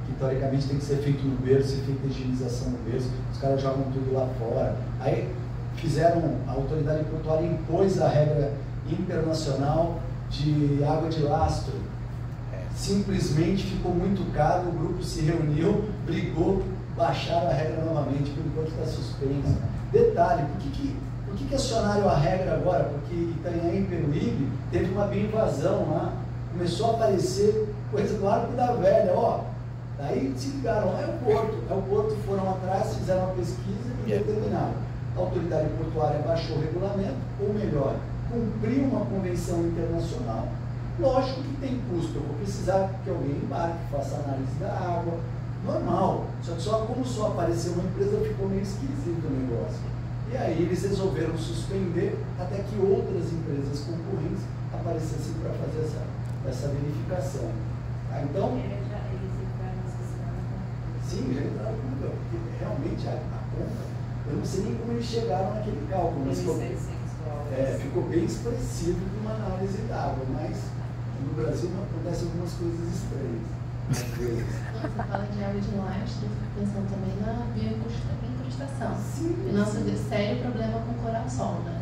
que teoricamente tem que ser feito no berço, ser feita a higienização no berço, os caras jogam tudo lá fora. Aí a autoridade portuária impôs a regra internacional de água de lastro. Simplesmente ficou muito caro, o grupo se reuniu, brigou, baixaram a regra novamente, por enquanto está suspensa. Detalhe, por que acionaram a regra agora? Porque Itanhaém e Peruíbe teve uma bioinvasão lá, começou a aparecer coisa do Arco da Velha, ó. Daí se ligaram, é o porto, foram atrás, fizeram uma pesquisa e determinaram. A autoridade portuária baixou o regulamento, ou melhor, cumpriu uma convenção internacional Lógico que tem custo, eu vou precisar que alguém embarque, faça análise da água, normal. Só que como só apareceu uma empresa, ficou meio esquisito o negócio. E aí eles resolveram suspender até que outras empresas concorrentes aparecessem para fazer essa verificação. Tá? Então, sim, já entraram com o porque realmente a conta, eu não sei nem como eles chegaram naquele cálculo, mas ficou bem expressivo de uma análise d'água, mas no Brasil acontecem algumas coisas estranhas. Quando você fala de água de lastro, eu fico pensando também na bioincrustação. Sim. E nosso sério problema com coral-sol, né?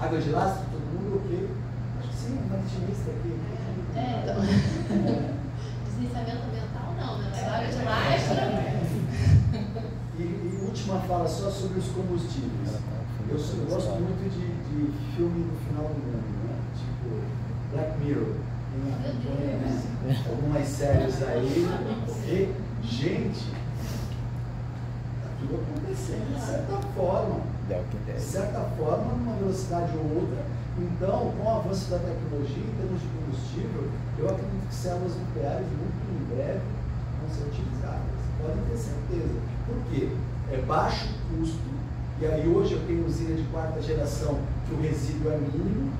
Água de lastro, todo mundo ok? Acho que sim, uma otimista aqui. Então. Licenciamento ambiental não, né? Mas água de lastro. E última fala só sobre os combustíveis. Eu gosto muito de filme do final do mundo, né? Tipo Black Mirror. Tem algumas séries aí. E, gente, tá tudo acontecendo de certa forma. De certa forma, numa velocidade ou outra. Então, com o avanço da tecnologia em termos de combustível, eu acredito que células nucleares muito em breve vão ser utilizadas. Podem ter certeza. Por quê? É baixo custo, e aí hoje eu tenho usina de 4ª geração que o resíduo é mínimo,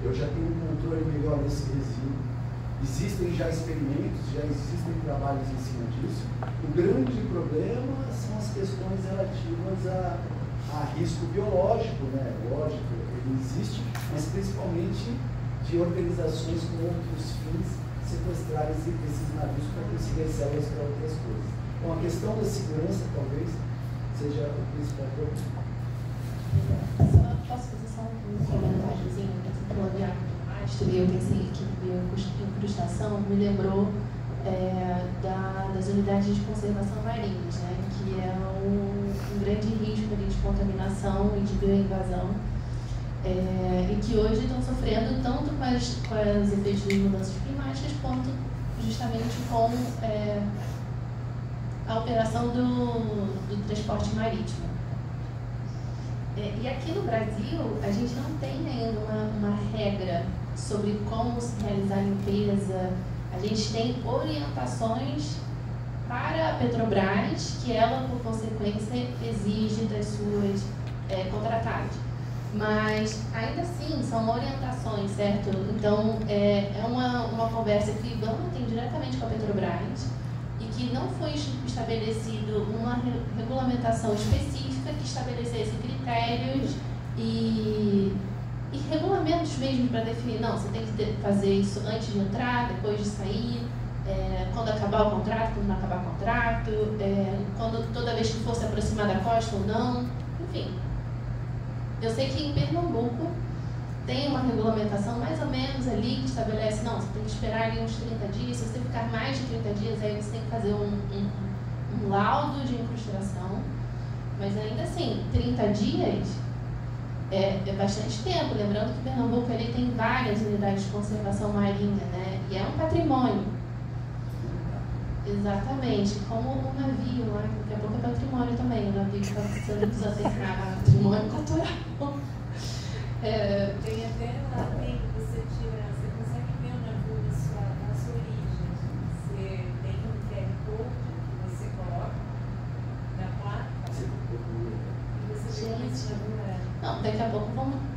eu já tenho um controle melhor desse resíduo. Existem já experimentos, já existem trabalhos em cima disso. O grande problema são as questões relativas a risco biológico, né? Lógico, ele existe, mas principalmente de organizações com outros fins sequestrarem esses navios para conseguir as células para outras coisas. Então a questão da segurança talvez seja o principal problema. Posso fazer só um comentáriozinho? Você falou de água de lastro e eu pensei que bioincrustação me lembrou das unidades de conservação marinhas, né? Que é um grande risco ali de contaminação e de bioinvasão. E que hoje estão sofrendo tanto com os efeitos das mudanças climáticas quanto justamente com a operação do transporte marítimo. E aqui no Brasil, a gente não tem ainda uma regra sobre como se realizar a limpeza. A gente tem orientações para a Petrobras, que ela, por consequência, exige das suas contratadas. Mas, ainda assim, são orientações, certo? Então, é uma conversa que o IBAMA tem diretamente com a Petrobras e que não foi estabelecido uma regulamentação específica que estabelecesse critérios e regulamentos mesmo para definir, não, você tem que fazer isso antes de entrar, depois de sair, quando acabar o contrato, quando não acabar o contrato, toda vez que for se aproximar da costa ou não, enfim. Eu sei que em Pernambuco tem uma regulamentação mais ou menos ali que estabelece, não, você tem que esperar ali uns 30 dias, se você ficar mais de 30 dias, aí você tem que fazer um laudo de incrustação, mas ainda assim, 30 dias é bastante tempo, lembrando que Pernambuco ali tem várias unidades de conservação marinha, né, e é um patrimônio. Exatamente, como o navio lá, que daqui a pouco é patrimônio também, o navio que está precisando desaterrar, patrimônio cultural. Tem até lá, você consegue ver o navio na sua origem. Você tem um QR Code que você coloca na placa e você vê como esse navio é. Não, daqui a pouco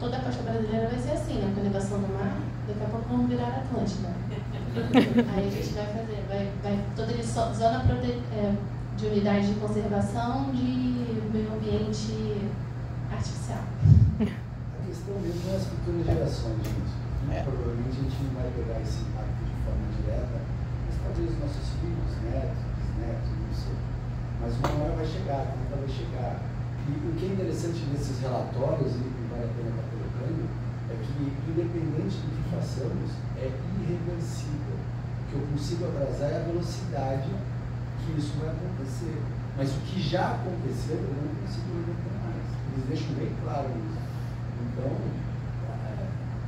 toda a costa brasileira vai ser assim, né? Com a elevação do mar, daqui a pouco vamos virar Atlântida. Aí a gente vai fazer, vai toda a zona de unidade de conservação de meio ambiente artificial. A questão mesmo é as futuras gerações, gente. Provavelmente a gente não vai pegar esse impacto de forma direta, mas talvez nossos filhos, netos, bisnetos, não sei. Mas uma hora vai chegar, a conta vai chegar. E o que é interessante nesses relatórios, e vale a pena estar colocando, é que independente do que façamos, é irreversível. O que eu consigo atrasar é a velocidade que isso vai acontecer. Mas o que já aconteceu, eu não consigo reverter mais. Eles deixam bem claro isso. Então,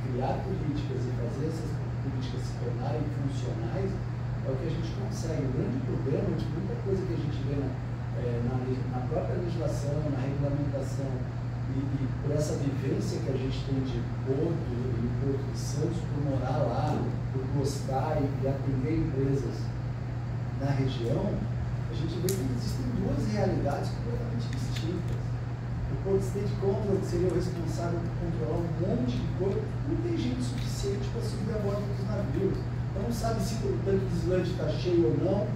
criar políticas e fazer essas políticas se tornarem funcionais é o que a gente consegue. O grande problema de muita coisa que a gente vê na própria legislação, na regulamentação E por essa vivência que a gente tem de Porto e Porto de Santos, por morar lá, por gostar e atender empresas na região, a gente vê que existem duas realidades completamente distintas. O Porto State Control, que seria o responsável por controlar um monte de coisa, não tem gente suficiente para subir a bordo dos navios. Então não sabe se o tanque de sludge está cheio ou não.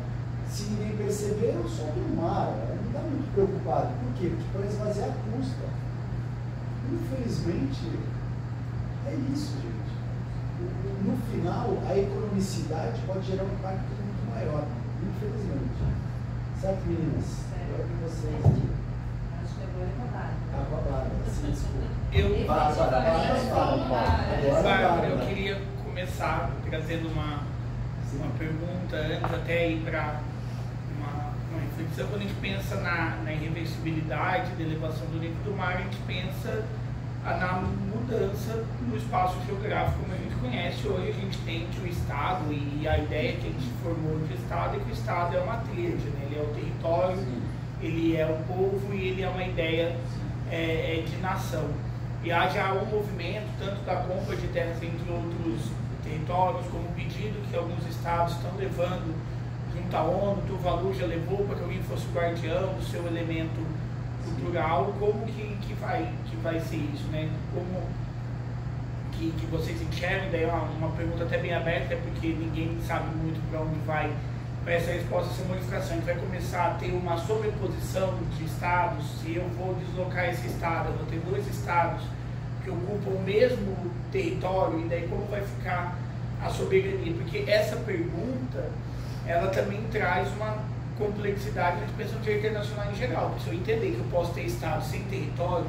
Se ninguém perceber, eu solto no mar. Não está muito preocupado. Por quê? Porque para esvaziar custa. Infelizmente, é isso, gente. No final, a economicidade pode gerar um impacto muito maior. Infelizmente. Certo, meninas? Agora que vocês aqui. Acho que agora é Bárbara. Com a Bárbara, sim, desculpa. Bárbara, eu queria começar trazendo uma pergunta antes, até ir para uma reflexão. Quando a gente pensa na irreversibilidade da elevação do nível do mar, a gente pensa na mudança no espaço geográfico como a gente conhece. Hoje a gente tem que o Estado, e a ideia que a gente formou de Estado é que o Estado é uma tríade, né? Ele é o território, ele é o povo e ele é uma ideia de nação. E há já um movimento, tanto da compra de terras entre outros territórios, como um pedido que alguns estados estão levando junto à ONU. Tuvalu já levou para que alguém fosse o guardião do seu elemento cultural. Como que vai ser isso, né? Como que vocês enxergam? Daí é uma pergunta até bem aberta, porque ninguém sabe muito para onde vai essa resposta, essa modificação. A gente vai começar a ter uma sobreposição de estados. Se eu vou deslocar esse estado, eu vou ter dois estados que ocupam o mesmo território, e daí como vai ficar a soberania? Porque essa pergunta, ela também traz uma complexidade na dimensão do direito internacional em geral. Porque se eu entender que eu posso ter estado sem território,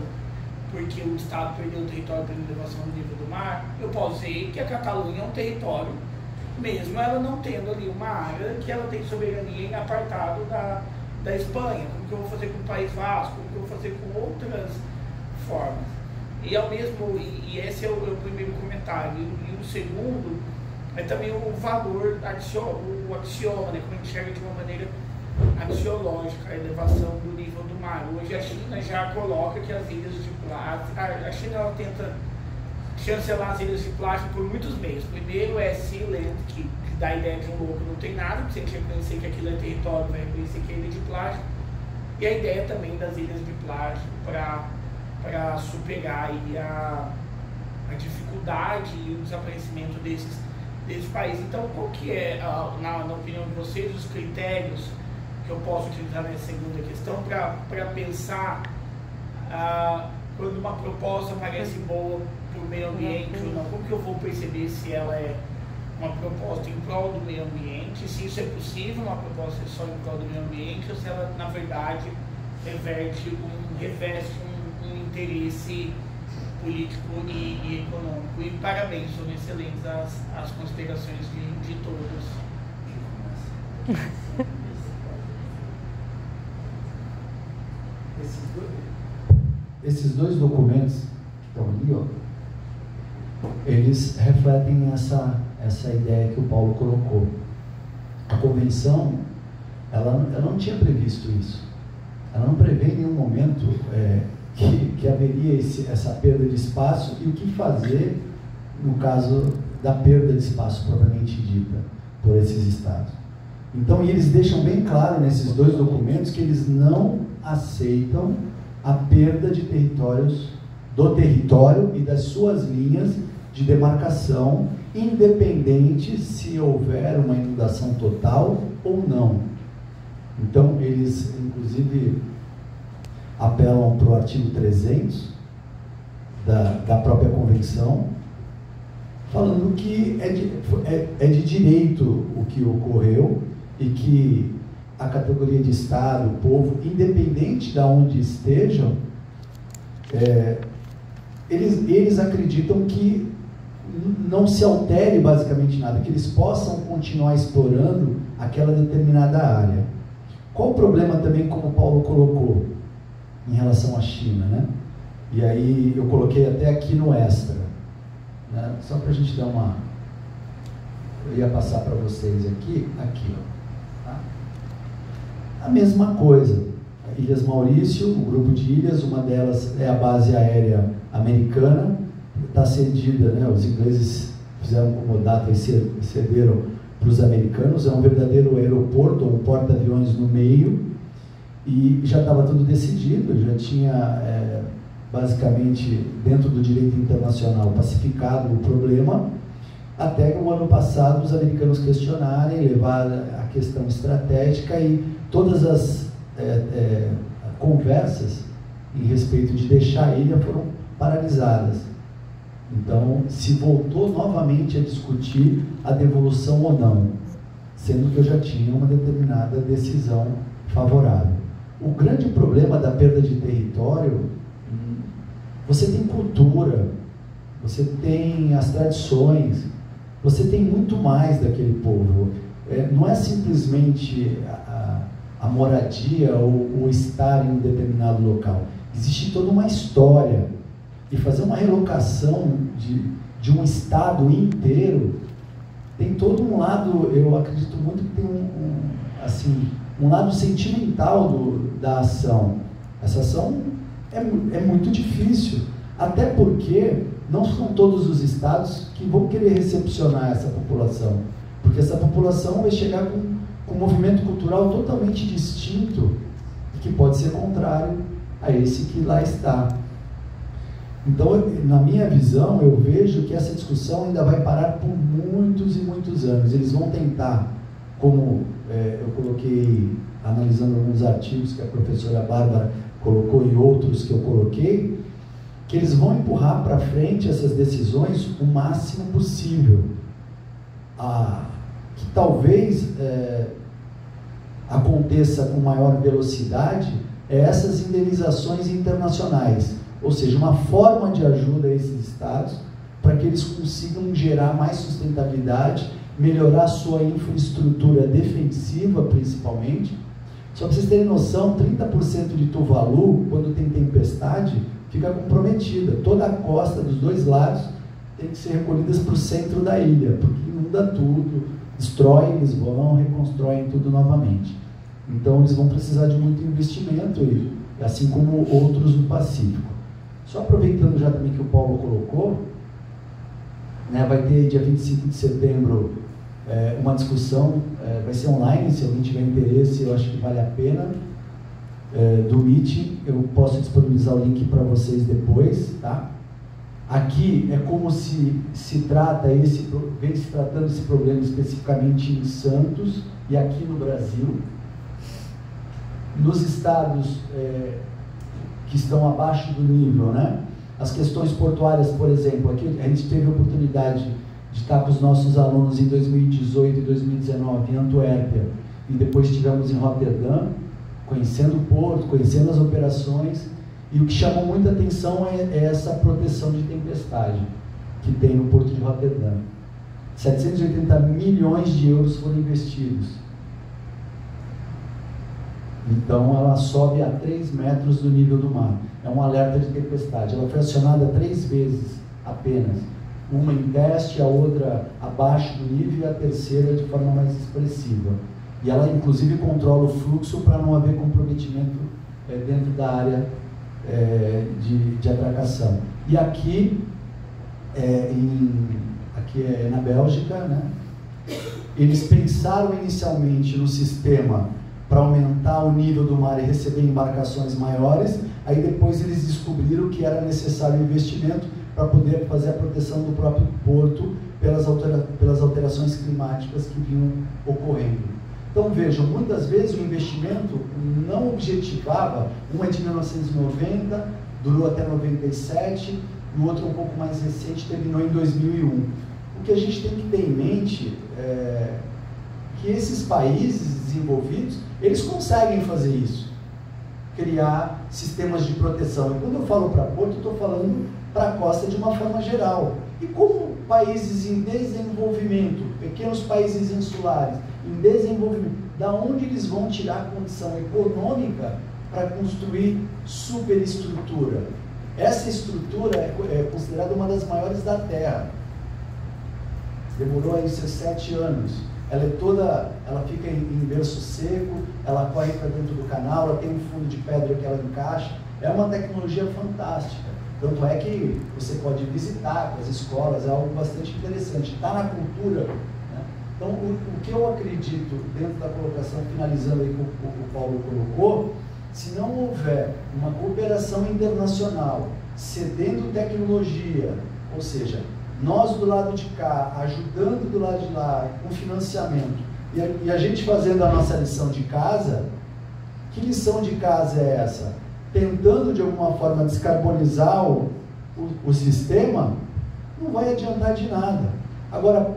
porque o estado perdeu o território pela elevação do nível do mar, eu posso dizer que a Catalunha é um território, mesmo ela não tendo ali uma área que ela tem soberania em apartado da Espanha. Como que eu vou fazer com o País Vasco? Como que eu vou fazer com outras formas? E esse é o primeiro comentário. E o segundo é também o valor, o axioma, né? Como a gente enxerga de uma maneira axiológica a elevação do nível do mar. Hoje a China já coloca que as ilhas de plástico, a China ela tenta chancelar as ilhas de plástico por muitos meios. Primeiro é Sealand, que dá a ideia de um louco não tem nada, porque se a gente reconhecer que aquilo é território, vai reconhecer que é ilha de plástico. E a ideia também das ilhas de plástico para superar aí a dificuldade e o desaparecimento desses países. Então, qual que é, na opinião de vocês, os critérios que eu posso utilizar nessa segunda questão para pensar quando uma proposta parece boa para o meio ambiente ou não? Como que eu vou perceber se ela é uma proposta em prol do meio ambiente, se isso é possível, uma proposta só em prol do meio ambiente, ou se ela, na verdade, reveste um interesse político e econômico? E parabéns, foram excelentes as considerações de todos. Esses dois documentos que estão ali, ó, eles refletem essa ideia que o Paulo colocou. A convenção, ela não tinha previsto isso. Ela não prevê em nenhum momento que haveria essa perda de espaço e o que fazer no caso da perda de espaço propriamente dita por esses estados. Então, eles deixam bem claro nesses dois documentos que eles não aceitam a perda de territórios, do território e das suas linhas de demarcação, independente se houver uma inundação total ou não. Então, eles, inclusive, apelam para o artigo 300 da própria Convenção, falando que é de direito o que ocorreu e que a categoria de Estado, o povo, independente de onde estejam, eles acreditam que não se altere basicamente nada, que eles possam continuar explorando aquela determinada área. Qual o problema também, como o Paulo colocou, em relação à China, né? E aí eu coloquei até aqui no extra, né? Só para a gente dar uma... Eu ia passar para vocês aqui, ó. Tá? A mesma coisa. Ilhas Maurício, um grupo de ilhas, uma delas é a base aérea americana, está cedida, né, os ingleses fizeram como data e cederam para os americanos, é um verdadeiro aeroporto, um porta-aviões no meio, e já estava tudo decidido, já tinha basicamente dentro do direito internacional pacificado o problema, até que o ano passado os americanos questionarem, levar a questão estratégica e todas as conversas em respeito de deixar a ilha foram paralisadas. Então, se voltou novamente a discutir a devolução ou não, sendo que eu já tinha uma determinada decisão favorável. O grande problema da perda de território, você tem cultura, você tem as tradições, você tem muito mais daquele povo. Não é simplesmente a moradia ou estar em um determinado local. Existe toda uma história. E fazer uma relocação de um estado inteiro tem todo um lado, eu acredito muito que tem um lado sentimental da ação. Essa ação é muito difícil, até porque não são todos os estados que vão querer recepcionar essa população, porque essa população vai chegar com um movimento cultural totalmente distinto e que pode ser contrário a esse que lá está. Então, na minha visão, eu vejo que essa discussão ainda vai parar por muitos e muitos anos. Eles vão tentar, como eu coloquei, analisando alguns artigos que a professora Bárbara colocou e outros que eu coloquei, que eles vão empurrar para frente essas decisões o máximo possível. Que talvez aconteça com maior velocidade essas indenizações internacionais. Ou seja, uma forma de ajuda a esses estados para que eles consigam gerar mais sustentabilidade, melhorar sua infraestrutura defensiva, principalmente. Só para vocês terem noção, 30% de Tuvalu, quando tem tempestade, fica comprometida. Toda a costa dos dois lados tem que ser recolhidas para o centro da ilha, porque inunda tudo, destrói, eles vão, reconstroem tudo novamente. Então, eles vão precisar de muito investimento, assim como outros do Pacífico. Só aproveitando já também que o Paulo colocou, né, vai ter dia 25 de setembro uma discussão, vai ser online, se alguém tiver interesse, eu acho que vale a pena, do Meeting, eu posso disponibilizar o link para vocês depois, tá? Aqui é como se trata vem se tratando esse problema especificamente em Santos e aqui no Brasil. Nos estados que estão abaixo do nível, né? As questões portuárias, por exemplo, aqui a gente teve a oportunidade de estar com os nossos alunos em 2018 e 2019 em Antuérpia, e depois estivemos em Roterdã, conhecendo o porto, conhecendo as operações, e o que chamou muita atenção é essa proteção de tempestade que tem no porto de Roterdã. 780 milhões de euros foram investidos. Então, ela sobe a 3 metros do nível do mar. É um alerta de tempestade. Ela foi acionada 3 vezes apenas. Uma em teste, a outra abaixo do nível e a terceira de forma mais expressiva. E ela, inclusive, controla o fluxo para não haver comprometimento dentro da área de atracação. E aqui, aqui na Bélgica, né, eles pensaram inicialmente no sistema para aumentar o nível do mar e receber embarcações maiores, aí depois eles descobriram que era necessário investimento para poder fazer a proteção do próprio porto pelas alterações climáticas que vinham ocorrendo. Então vejam, muitas vezes o investimento não objetivava, um é de 1990, durou até 97, e o outro um pouco mais recente, terminou em 2001. O que a gente tem que ter em mente é que esses países desenvolvidos, eles conseguem fazer isso, criar sistemas de proteção. E quando eu falo para porto, eu estou falando para a costa de uma forma geral. E como países em desenvolvimento, pequenos países insulares, em desenvolvimento, da onde eles vão tirar a condição econômica para construir superestrutura? Essa estrutura é considerada uma das maiores da Terra. Demorou aí seus 7 anos. ela fica em berço seco, ela corre para dentro do canal, ela tem um fundo de pedra que ela encaixa. É uma tecnologia fantástica. Tanto é que você pode visitar com as escolas, é algo bastante interessante. Está na cultura, né? Então, o que eu acredito, dentro da colocação, finalizando aí que o Paulo colocou, se não houver uma cooperação internacional, cedendo tecnologia, ou seja, nós do lado de cá, ajudando do lado de lá, com financiamento, e a gente fazendo a nossa lição de casa, que lição de casa é essa? Tentando de alguma forma descarbonizar o sistema, não vai adiantar de nada. Agora,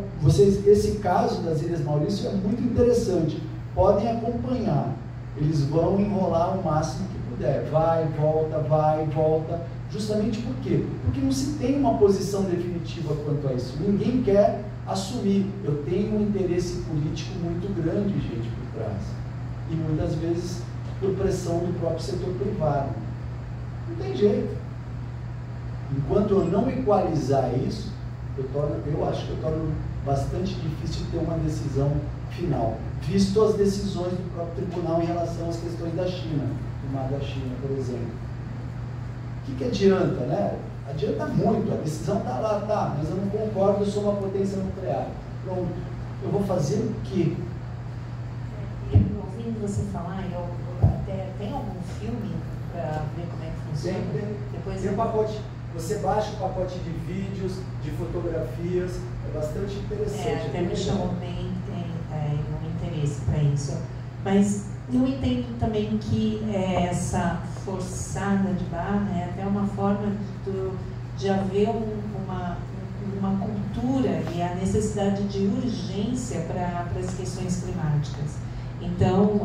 esse caso das Ilhas Maurício é muito interessante, podem acompanhar, eles vão enrolar o máximo que puder, vai, volta, justamente por quê? Porque não se tem uma posição definitiva quanto a isso, ninguém quer assumir. Eu tenho um interesse político muito grande, gente, por trás, e muitas vezes por pressão do próprio setor privado. Não tem jeito. Enquanto eu não equalizar isso, eu acho que eu torno bastante difícil ter uma decisão final, visto as decisões do próprio tribunal em relação às questões da China, do mar da China, por exemplo. O que adianta, né? Adianta muito, a decisão está lá, tá, mas eu não concordo, eu sou uma potência nuclear. Pronto, eu vou fazer o quê? Ouvindo você falar, tem algum filme para ver como é que funciona? Tem um pacote, você baixa o pacote de vídeos, de fotografias, é bastante interessante. Até me chamou bem, tem um interesse para isso. Mas eu entendo também que essa forçada de barra é até uma forma de haver uma cultura e a necessidade de urgência para as questões climáticas. Então,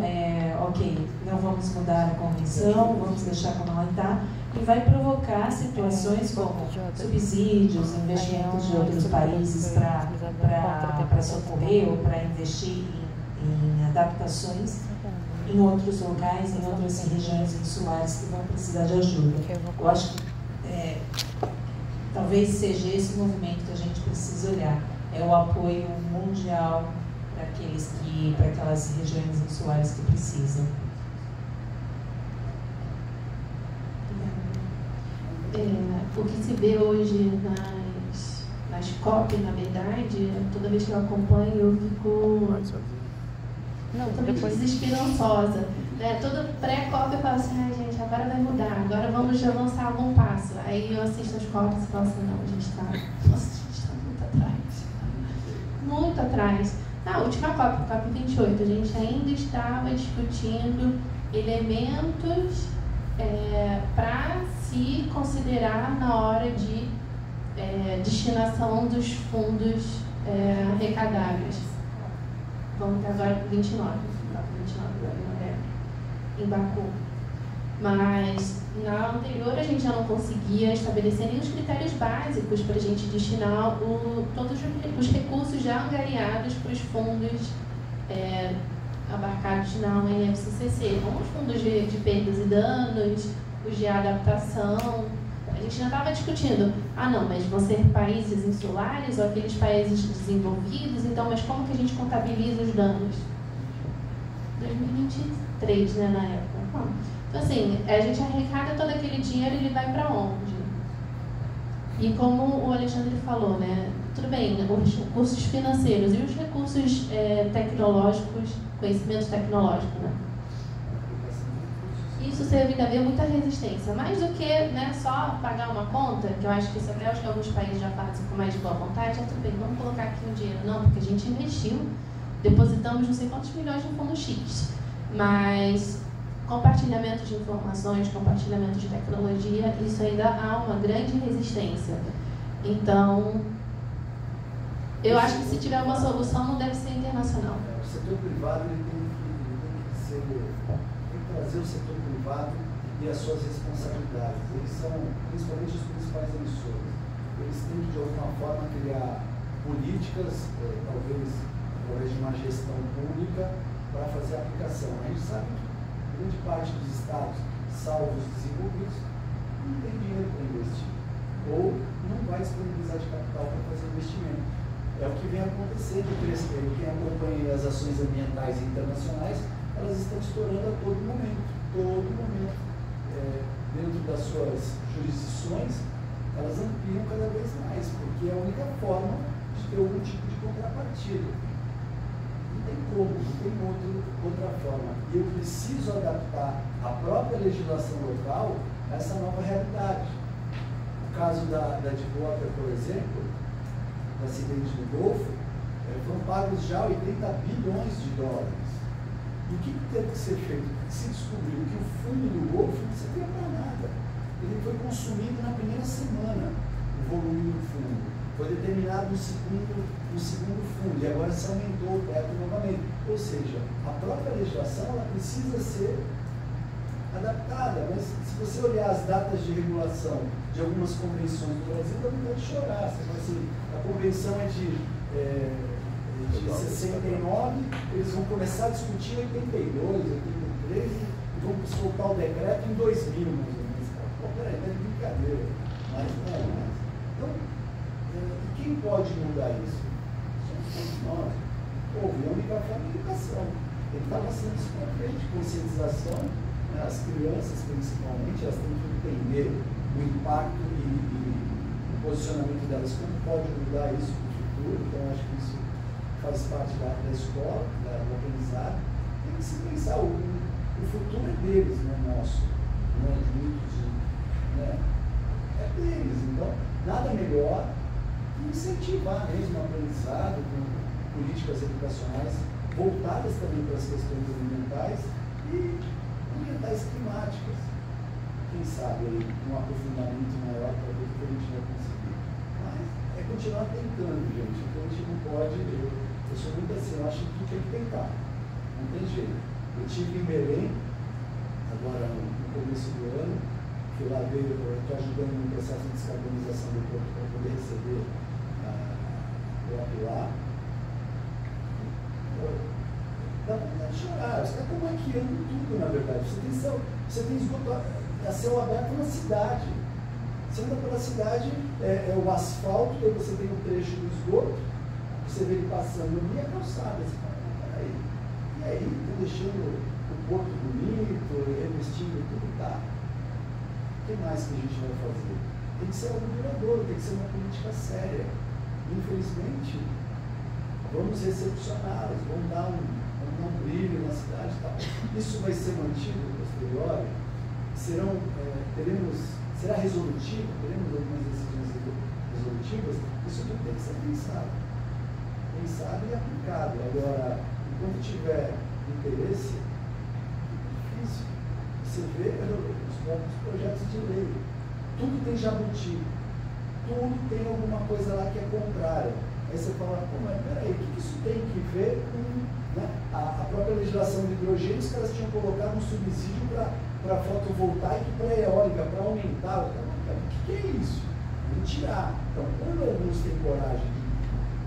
ok, não vamos mudar a convenção, vamos deixar como ela está, e vai provocar situações como subsídios, investimentos de outros países para socorrer ou para investir em adaptações em outros locais, em outras regiões insulares que vão precisar de ajuda. Eu acho que talvez seja esse o movimento que a gente precisa olhar, é o apoio mundial para aquelas regiões insulares que precisam. O que se vê hoje nas COP, na verdade, toda vez que eu acompanho, eu fico totalmente desesperançosa. Toda pré-COP eu falo assim, gente, agora vai mudar, agora vamos avançar algum passo. Aí eu assisto as COPs e falo assim, não, a gente está muito atrás. Muito atrás. Na última COP, COP 28, a gente ainda estava discutindo elementos para se considerar na hora de destinação dos fundos arrecadados. Vamos até agora para 29 em Baku. Mas na anterior a gente já não conseguia estabelecer nem os critérios básicos para a gente destinar todos os recursos já angariados para os fundos abarcados na UNFCCC. Então, os fundos de perdas e danos, os de adaptação. A gente já estava discutindo, não, mas vão ser países insulares ou aqueles países desenvolvidos, então, mas como que a gente contabiliza os danos? 2023, né, na época. Então, assim, a gente arrecada todo aquele dinheiro e ele vai para onde? E como o Alexandre falou, né, tudo bem, os recursos financeiros e os recursos tecnológicos, conhecimento tecnológico, né? Isso serve a haver muita resistência, mais do que, né, só pagar uma conta, que eu acho que isso até acho que alguns países já fazem com mais boa vontade, tudo bem, vamos colocar aqui o dinheiro. Não, porque a gente investiu, depositamos não sei quantos milhões no fundo X, mas compartilhamento de informações, compartilhamento de tecnologia, isso ainda há uma grande resistência. Então, eu acho que se tiver uma solução, não deve ser internacional. O setor privado ele tem que trazer o setor privado e as suas responsabilidades. Eles são, principalmente os principais emissores, eles têm que, de alguma forma, criar políticas, talvez através de uma gestão pública, para fazer a aplicação. A gente sabe que grande parte dos estados, salvo os desenvolvidos, não tem dinheiro para investir, ou não vai disponibilizar de capital para fazer investimento. é o que vem acontecendo. Quem acompanha as ações ambientais internacionais, elas estão estourando a todo momento. Dentro das suas jurisdições, elas ampliam cada vez mais, porque é a única forma de ter algum tipo de contrapartida. Não tem como, não tem outra forma. E eu preciso adaptar a própria legislação local a essa nova realidade. O caso da Deepwater, por exemplo, do acidente do Golfo, foram pagos já 80 bilhões de dólares. E o que teve que ser feito? Se descobriu que o fundo do Golfo não servia para nada. Ele foi consumido na primeira semana, o volume do fundo. Foi determinado no segundo fundo, e agora se aumentou o teto novamente. Ou seja, a própria legislação ela precisa ser adaptada, mas se você olhar as datas de regulação de algumas convenções do Brasil, dá vontade de chorar. Você fala assim, a convenção é de 69, eles vão começar a discutir em 82, 83, e vão soltar o decreto em 2000, mais ou menos. Pô, peraí, tá de brincadeira. Mas não é mais. Então, quem pode mudar isso? Somos nós. Houve a única forma de educação. Tem que estar passando isso para frente, conscientização, né? As crianças, principalmente, elas têm que entender o impacto e o posicionamento delas, como pode mudar isso no futuro. Então, acho que isso faz parte da escola, do aprendizado. Tem que se pensar, o futuro é deles, não é nosso, não é de muitos, né? É deles. Então, nada melhor que incentivar mesmo o aprendizado com políticas educacionais voltadas também para as questões ambientais e ambientais climáticas. Quem sabe aí um aprofundamento maior para ver o que a gente vai conseguir. Mas é continuar tentando, gente. Então a gente não pode. Eu sou muito assim, eu acho que tem que tentar. Não tem jeito. Eu estive em Belém, agora no começo do ano, fui lá ver, eu estou ajudando no processo de descarbonização do porto para poder receber o lá. Dá vontade de chorar, você está maquiando tudo, na verdade. Você tem esgoto a céu aberto na cidade. Você anda pela cidade, é o asfalto, daí você tem um trecho do esgoto, você vê ele passando ali, a calçada. Você fala, peraí. E aí, estão deixando o porto bonito, revestindo tudo, tá? O que mais que a gente vai fazer? Tem que ser algo duradouro, tem que ser uma política séria. Infelizmente, vamos recepcioná-las, vamos dar um brilho na cidade e tal. Isso vai ser mantido posterior? Será resolutivo? Teremos algumas decisões resolutivas? Isso tudo tem que ser pensado e aplicado. Agora, enquanto tiver interesse, é difícil. Você vê os próprios projetos de lei. Tudo tem jabuti. Tudo tem alguma coisa lá que é contrária. Aí você fala, pô, mas peraí, o que isso tem que ver com, né, a própria legislação de hidrogênio? Os caras tinham colocado um subsídio para fotovoltaica e para eólica, para aumentar. O que é isso? Vamos tirar. Então, quando alguns têm coragem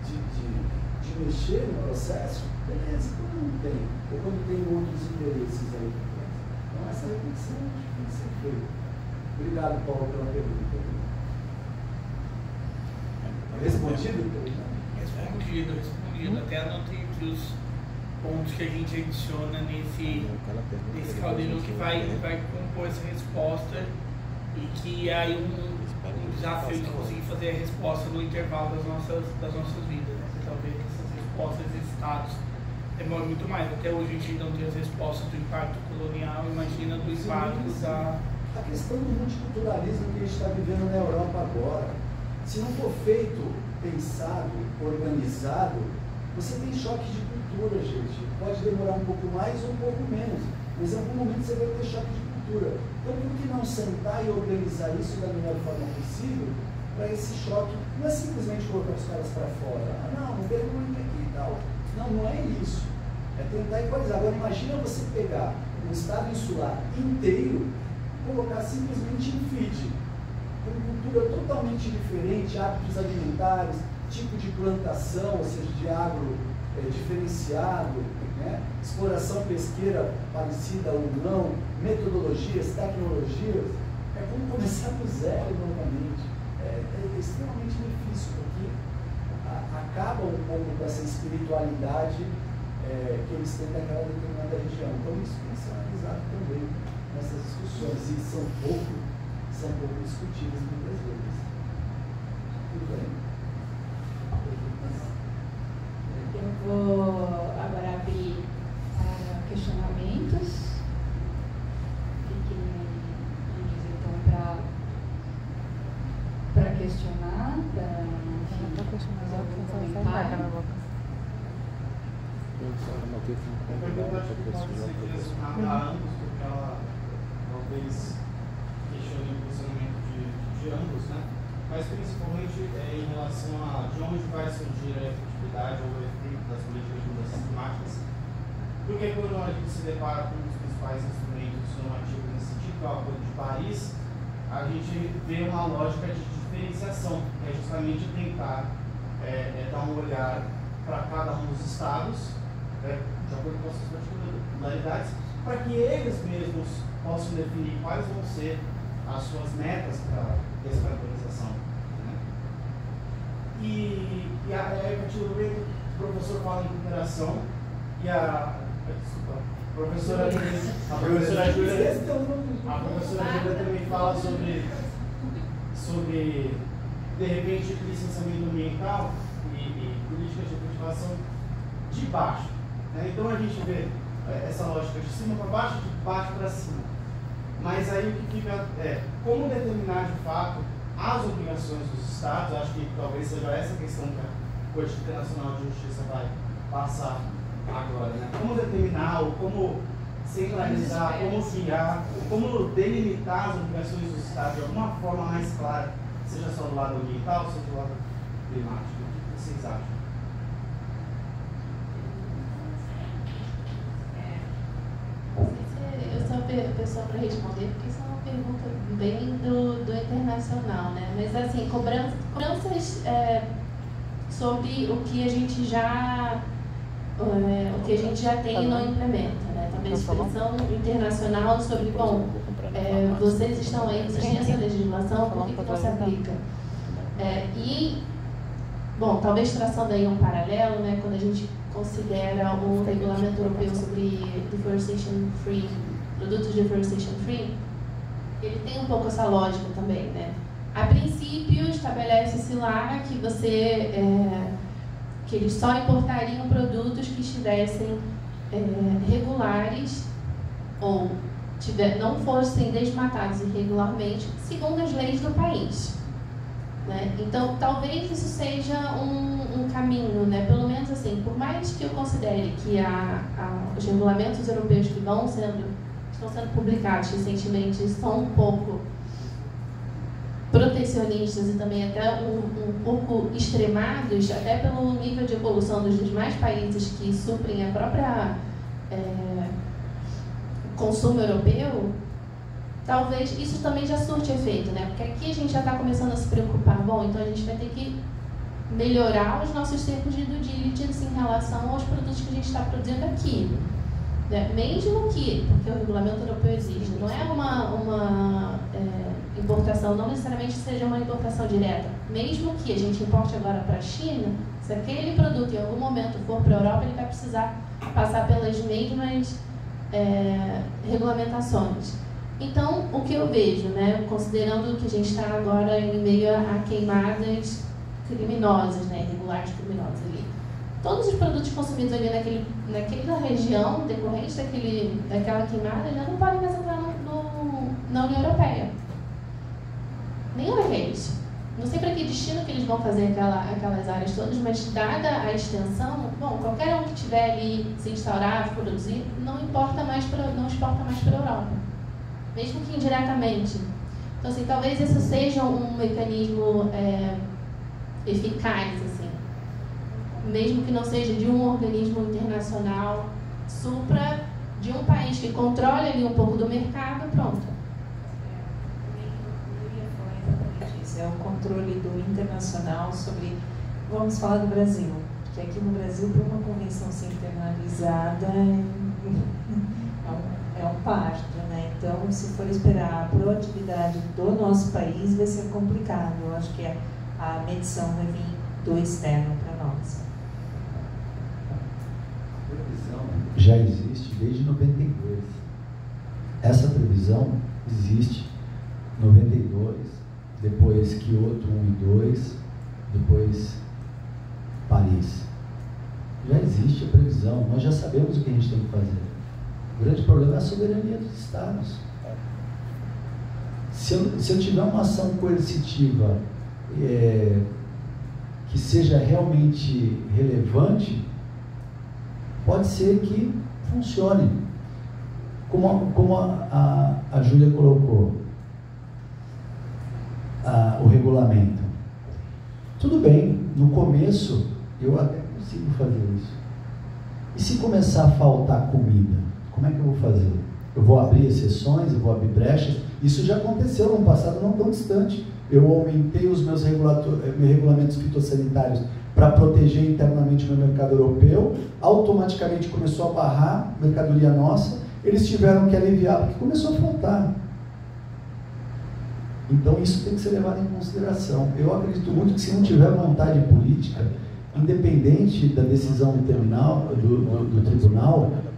de mexer no processo, beleza, quando não tem, ou quando tem outros interesses aí. Então, essa reflexão tem que ser feita. Obrigado, Paulo, pela pergunta. Respondido? Respondido. Até anotei aqui os pontos que a gente adiciona nesse caldeirão que vai compor essa resposta e que é aí um desafio de conseguir fazer a resposta no intervalo das nossas vidas. Né? Você talvez essas respostas, esses estados demoram muito mais. Até hoje a gente ainda não tem as respostas do impacto colonial, imagina do impacto da... A questão do multiculturalismo que a gente está vivendo na Europa agora. Se não for feito, pensado, organizado, você tem choque de cultura, gente. Pode demorar um pouco mais ou um pouco menos, mas em algum momento você vai ter choque de cultura. Então, por que não sentar e organizar isso da melhor forma possível para esse choque? Não é simplesmente colocar os caras para fora. Ah, não tem muito aqui e tal. Não é isso. É tentar equalizar. Agora, imagina você pegar um estado insular inteiro e colocar simplesmente em feed. Com cultura totalmente diferente, hábitos alimentares, tipo de plantação, ou seja, de agro diferenciado, né? Exploração pesqueira parecida ou não, metodologias, tecnologias, é como começar do zero novamente. É extremamente difícil, porque a acaba um pouco com essa espiritualidade que eles têm naquela determinada região. Então isso tem que ser analisado também nessas discussões, e são pouco discutidas muitas vezes. Tudo bem? Eu vou agora abrir para questionamentos. Fiquem livres então para questionar, para fazer algum comentário. Há ambos, porque ela talvez questione o posicionamento de ambos, né? Mas principalmente em relação a de onde vai surgir a efetividade ou o efeito das políticas de mudanças climáticas. Porque quando a gente se depara com um dos principais instrumentos normativos nesse sentido, que é o Acordo de Paris, a gente vê uma lógica de diferenciação, que é justamente tentar dar um olhar para cada um dos estados, de acordo com as suas particularidades, para que eles mesmos possam definir quais vão ser as suas metas para descarbonização. Né? E a partir do momento que o professor fala em cooperação, e a professora Júlia também fala sobre de repente, licenciamento ambiental e políticas de efetivação de baixo. Né? Então a gente vê essa lógica de cima para baixo, de baixo para cima. Mas aí o que fica é como determinar de fato as obrigações dos Estados. Acho que talvez seja essa questão que a Corte Internacional de Justiça vai passar agora. Né? Como determinar, ou como centralizar, como criar, como delimitar as obrigações dos Estados de alguma forma mais clara, seja só do lado ambiental, seja do lado climático. O que vocês acham? Eu sou a pessoa para responder, porque isso é uma pergunta bem do internacional, né? Mas assim, cobranças sobre o que a gente já tem e não implementa, né? Também expressão internacional sobre, bom, vocês estão aí, vocês têm essa legislação, por que não se aplica? Bom, talvez traçando aí um paralelo, né? Quando a gente considera o regulamento europeu sobre deforestation free, produtos deforestation free, ele tem um pouco essa lógica também, né? A princípio, estabelece-se lá que que eles só importariam produtos que estivessem regulares ou não fossem desmatados irregularmente, segundo as leis do país. Né? Então, talvez isso seja um caminho, né? Pelo menos assim, por mais que eu considere que os regulamentos europeus que estão sendo publicados recentemente são um pouco protecionistas e também até um pouco extremados, até pelo nível de evolução dos demais países que suprem a própria consumo europeu, talvez isso também já surte efeito, né? Porque aqui a gente já está começando a se preocupar, bom, então a gente vai ter que melhorar os nossos tempos de due diligence em relação aos produtos que a gente está produzindo aqui. Né? Mesmo que, porque o regulamento europeu exige, não é uma importação, não necessariamente seja uma importação direta. Mesmo que a gente importe agora para a China, se aquele produto em algum momento for para a Europa, ele vai precisar passar pelas mesmas regulamentações. Então, o que eu vejo, né, considerando que a gente está agora em meio a queimadas criminosas, né, irregulares criminosas ali, todos os produtos consumidos ali naquela região decorrente daquela queimada já não podem mais entrar na União Europeia. Nenhum deles. Não sei para que destino que eles vão fazer aquelas áreas todas, mas dada a extensão, bom, qualquer um que estiver ali se instaurar, produzir, não exporta mais para a Europa. Mesmo que indiretamente. Então, assim, talvez isso seja um mecanismo eficaz, assim, mesmo que não seja de um organismo internacional supra de um país que controle ali um pouco do mercado, pronto. É o controle do internacional sobre, vamos falar do Brasil, porque aqui no Brasil, para uma convenção ser internalizada, é um parto, né? Então, se for esperar a proatividade do nosso país, vai ser complicado. Eu acho que a medição vai vir do externo para nós. A previsão já existe desde 92. Essa previsão existe em 92, depois Kyoto 1 e 2, depois Paris. Já existe a previsão, nós já sabemos o que a gente tem que fazer. O grande problema é a soberania dos estados. Se eu tiver uma ação coercitiva que seja realmente relevante, pode ser que funcione. Como a Júlia colocou, o regulamento. Tudo bem, no começo eu até consigo fazer isso. E se começar a faltar comida, como é que eu vou fazer? Eu vou abrir exceções, eu vou abrir brechas. Isso já aconteceu no passado não tão distante. Eu aumentei os meus regulamentos fitossanitários para proteger internamente o meu mercado europeu. Automaticamente começou a barrar mercadoria nossa. Eles tiveram que aliviar porque começou a faltar. Então isso tem que ser levado em consideração. Eu acredito muito que se não tiver vontade política, independente da decisão do tribunal,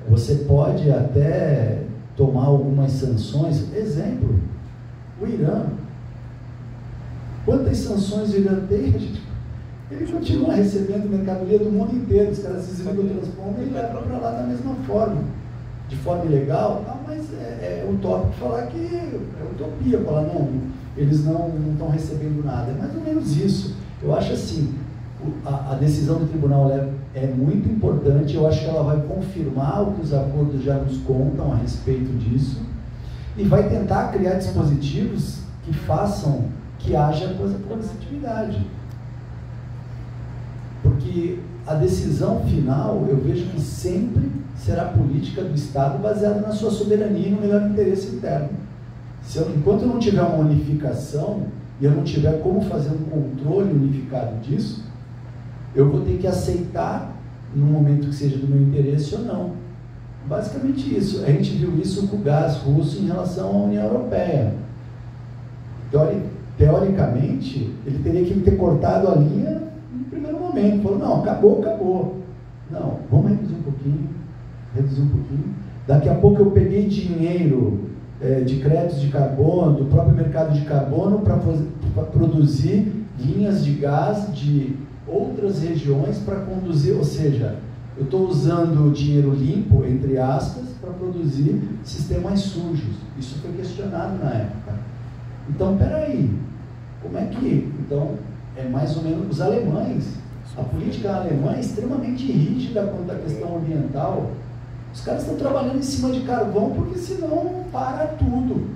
você pode até tomar algumas sanções. Exemplo, o Irã. Quantas sanções o Irã tem, gente? Ele continua recebendo mercadoria do mundo inteiro. Os caras se desligam do transponder e levam para lá da mesma forma. De forma ilegal, mas é utópico falar que é utopia, falar não, eles não estão recebendo nada. É mais ou menos isso. Eu acho assim, a decisão do tribunal é muito importante, eu acho que ela vai confirmar o que os acordos já nos contam a respeito disso e vai tentar criar dispositivos que façam que haja coercitividade. Porque a decisão final, eu vejo que sempre será política do Estado baseada na sua soberania e no melhor interesse interno. Enquanto eu não tiver uma unificação e eu não tiver como fazer um controle unificado disso, eu vou ter que aceitar no momento que seja do meu interesse ou não. Basicamente isso. A gente viu isso com o gás russo em relação à União Europeia. Teoricamente, ele teria que ter cortado a linha no primeiro momento. Falou, não, acabou. Não, vamos reduzir um pouquinho. Daqui a pouco eu peguei dinheiro de créditos de carbono, do próprio mercado de carbono, para produzir linhas de gás de outras regiões para conduzir, ou seja, eu estou usando dinheiro limpo, entre aspas, para produzir sistemas sujos. Isso foi questionado na época. Então, peraí, como é que... Então, é mais ou menos os alemães. A política alemã é extremamente rígida quanto à questão ambiental. Os caras estão trabalhando em cima de carvão porque senão para tudo.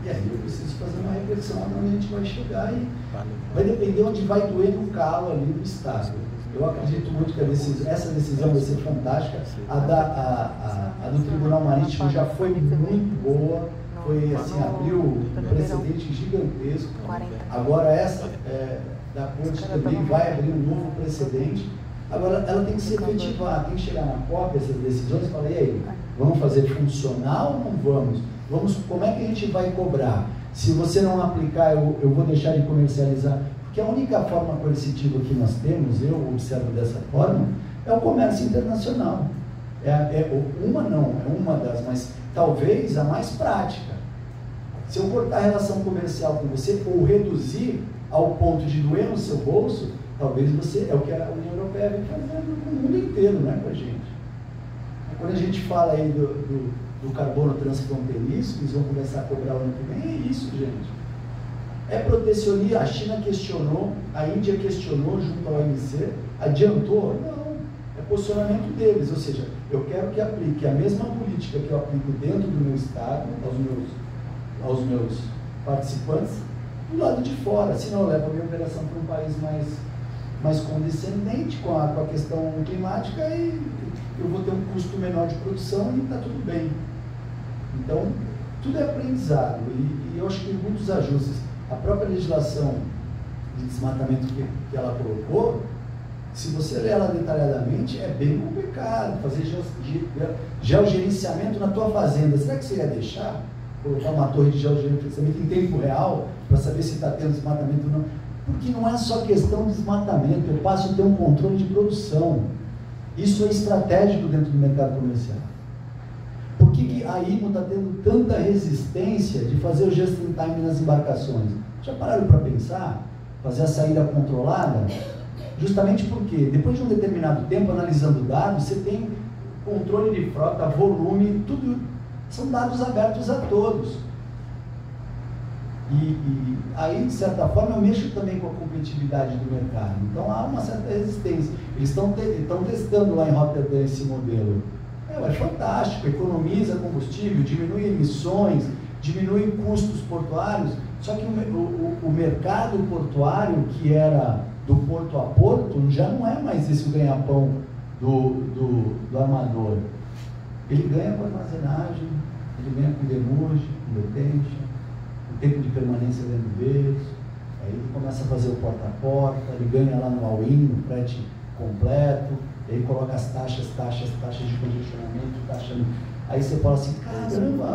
E aí eu preciso fazer uma reflexão onde a gente vai chegar e vai depender onde vai doer no calo ali do Estado. Eu acredito muito que essa decisão vai ser fantástica. A do Tribunal Marítimo já foi muito boa. Foi assim, abriu um precedente gigantesco. Agora essa da Corte também vai abrir um novo precedente. Agora ela tem que se efetivar, tem que chegar na COP essas decisões e falar, e aí, vamos fazer funcional ou não vamos? Como é que a gente vai cobrar? Se você não aplicar, eu vou deixar de comercializar. Porque a única forma coercitiva que nós temos, eu observo dessa forma, é o comércio internacional. É uma das, mas talvez a mais prática. Se eu cortar a relação comercial com você, ou reduzir ao ponto de doer no seu bolso, talvez você, é o que a União Europeia vem fazendo no mundo inteiro, não é com a gente. Quando a gente fala aí do carbono transfronteiriço, que eles vão começar a cobrar o ano que vem, é isso, gente. É protecionismo, a China questionou, a Índia questionou junto ao OMC, adiantou? Não, é posicionamento deles, ou seja, eu quero que aplique a mesma política que eu aplico dentro do meu estado, aos meus participantes, do lado de fora, senão eu levo a minha operação para um país mais condescendente com a questão climática e eu vou ter um custo menor de produção e está tudo bem. Então, tudo é aprendizado e eu acho que muitos ajustes. A própria legislação de desmatamento que ela colocou, se você ler ela detalhadamente, é bem complicado fazer geogerenciamento na tua fazenda. Será que você ia deixar colocar uma torre de geogerenciamento em tempo real para saber se está tendo desmatamento ou não? Porque não é só questão de desmatamento, eu passo a ter um controle de produção. Isso é estratégico dentro do mercado comercial. Por que a IMO está tendo tanta resistência de fazer o just-in-time nas embarcações? Já pararam para pensar? Fazer a saída controlada? Justamente porque, depois de um determinado tempo, analisando dados, você tem controle de frota, volume, tudo são dados abertos a todos. E aí, de certa forma, eu mexo também com a competitividade do mercado. Então, há uma certa resistência. Eles estão testando lá em Rotterdam esse modelo. É fantástico, economiza combustível, diminui emissões, diminui custos portuários. Só que o mercado portuário, que era do porto a porto, já não é mais esse o ganha-pão do armador. Ele ganha com armazenagem, ele ganha com demurge, com detention, tempo de permanência dentro do berço, aí ele começa a fazer o porta a porta, ele ganha lá no all-in, no frete completo, aí coloca as taxas de congestionamento, taxa. Aí você fala assim, caramba,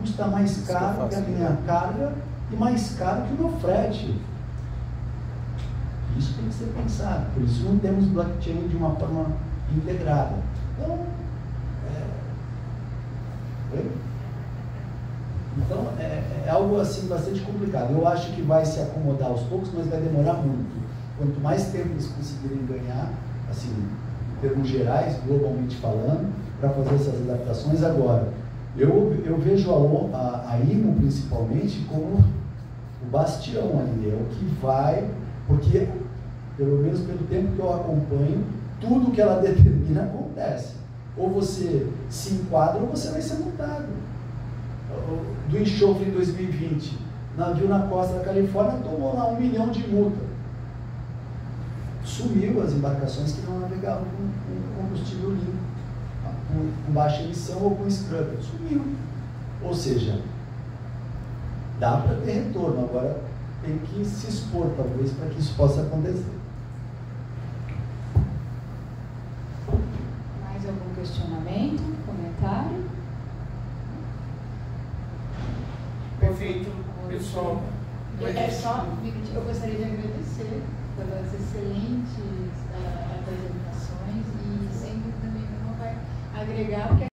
custa mais caro que a minha carga e mais caro que o meu frete. Isso tem que ser pensado, por isso não temos blockchain de uma forma integrada. Então, é algo assim bastante complicado. Eu acho que vai se acomodar aos poucos, mas vai demorar muito. Quanto mais tempo eles conseguirem ganhar, assim, em termos gerais, globalmente falando, para fazer essas adaptações. Agora, eu vejo a IMO principalmente como o bastião ali, é o que vai, porque, pelo menos pelo tempo que eu acompanho, tudo que ela determina acontece. Ou você se enquadra ou você vai ser multado. Do enxofre em 2020, navio na costa da Califórnia tomou lá 1 milhão de multa. Sumiu as embarcações que não navegavam com combustível limpo, com baixa emissão ou com scrubber. Sumiu. Ou seja, dá para ter retorno, agora tem que se expor talvez para que isso possa acontecer. Mais algum questionamento, comentário? Perfeito, pessoal. Eu gostaria de agradecer pelas excelentes apresentações e sempre também não vai agregar, porque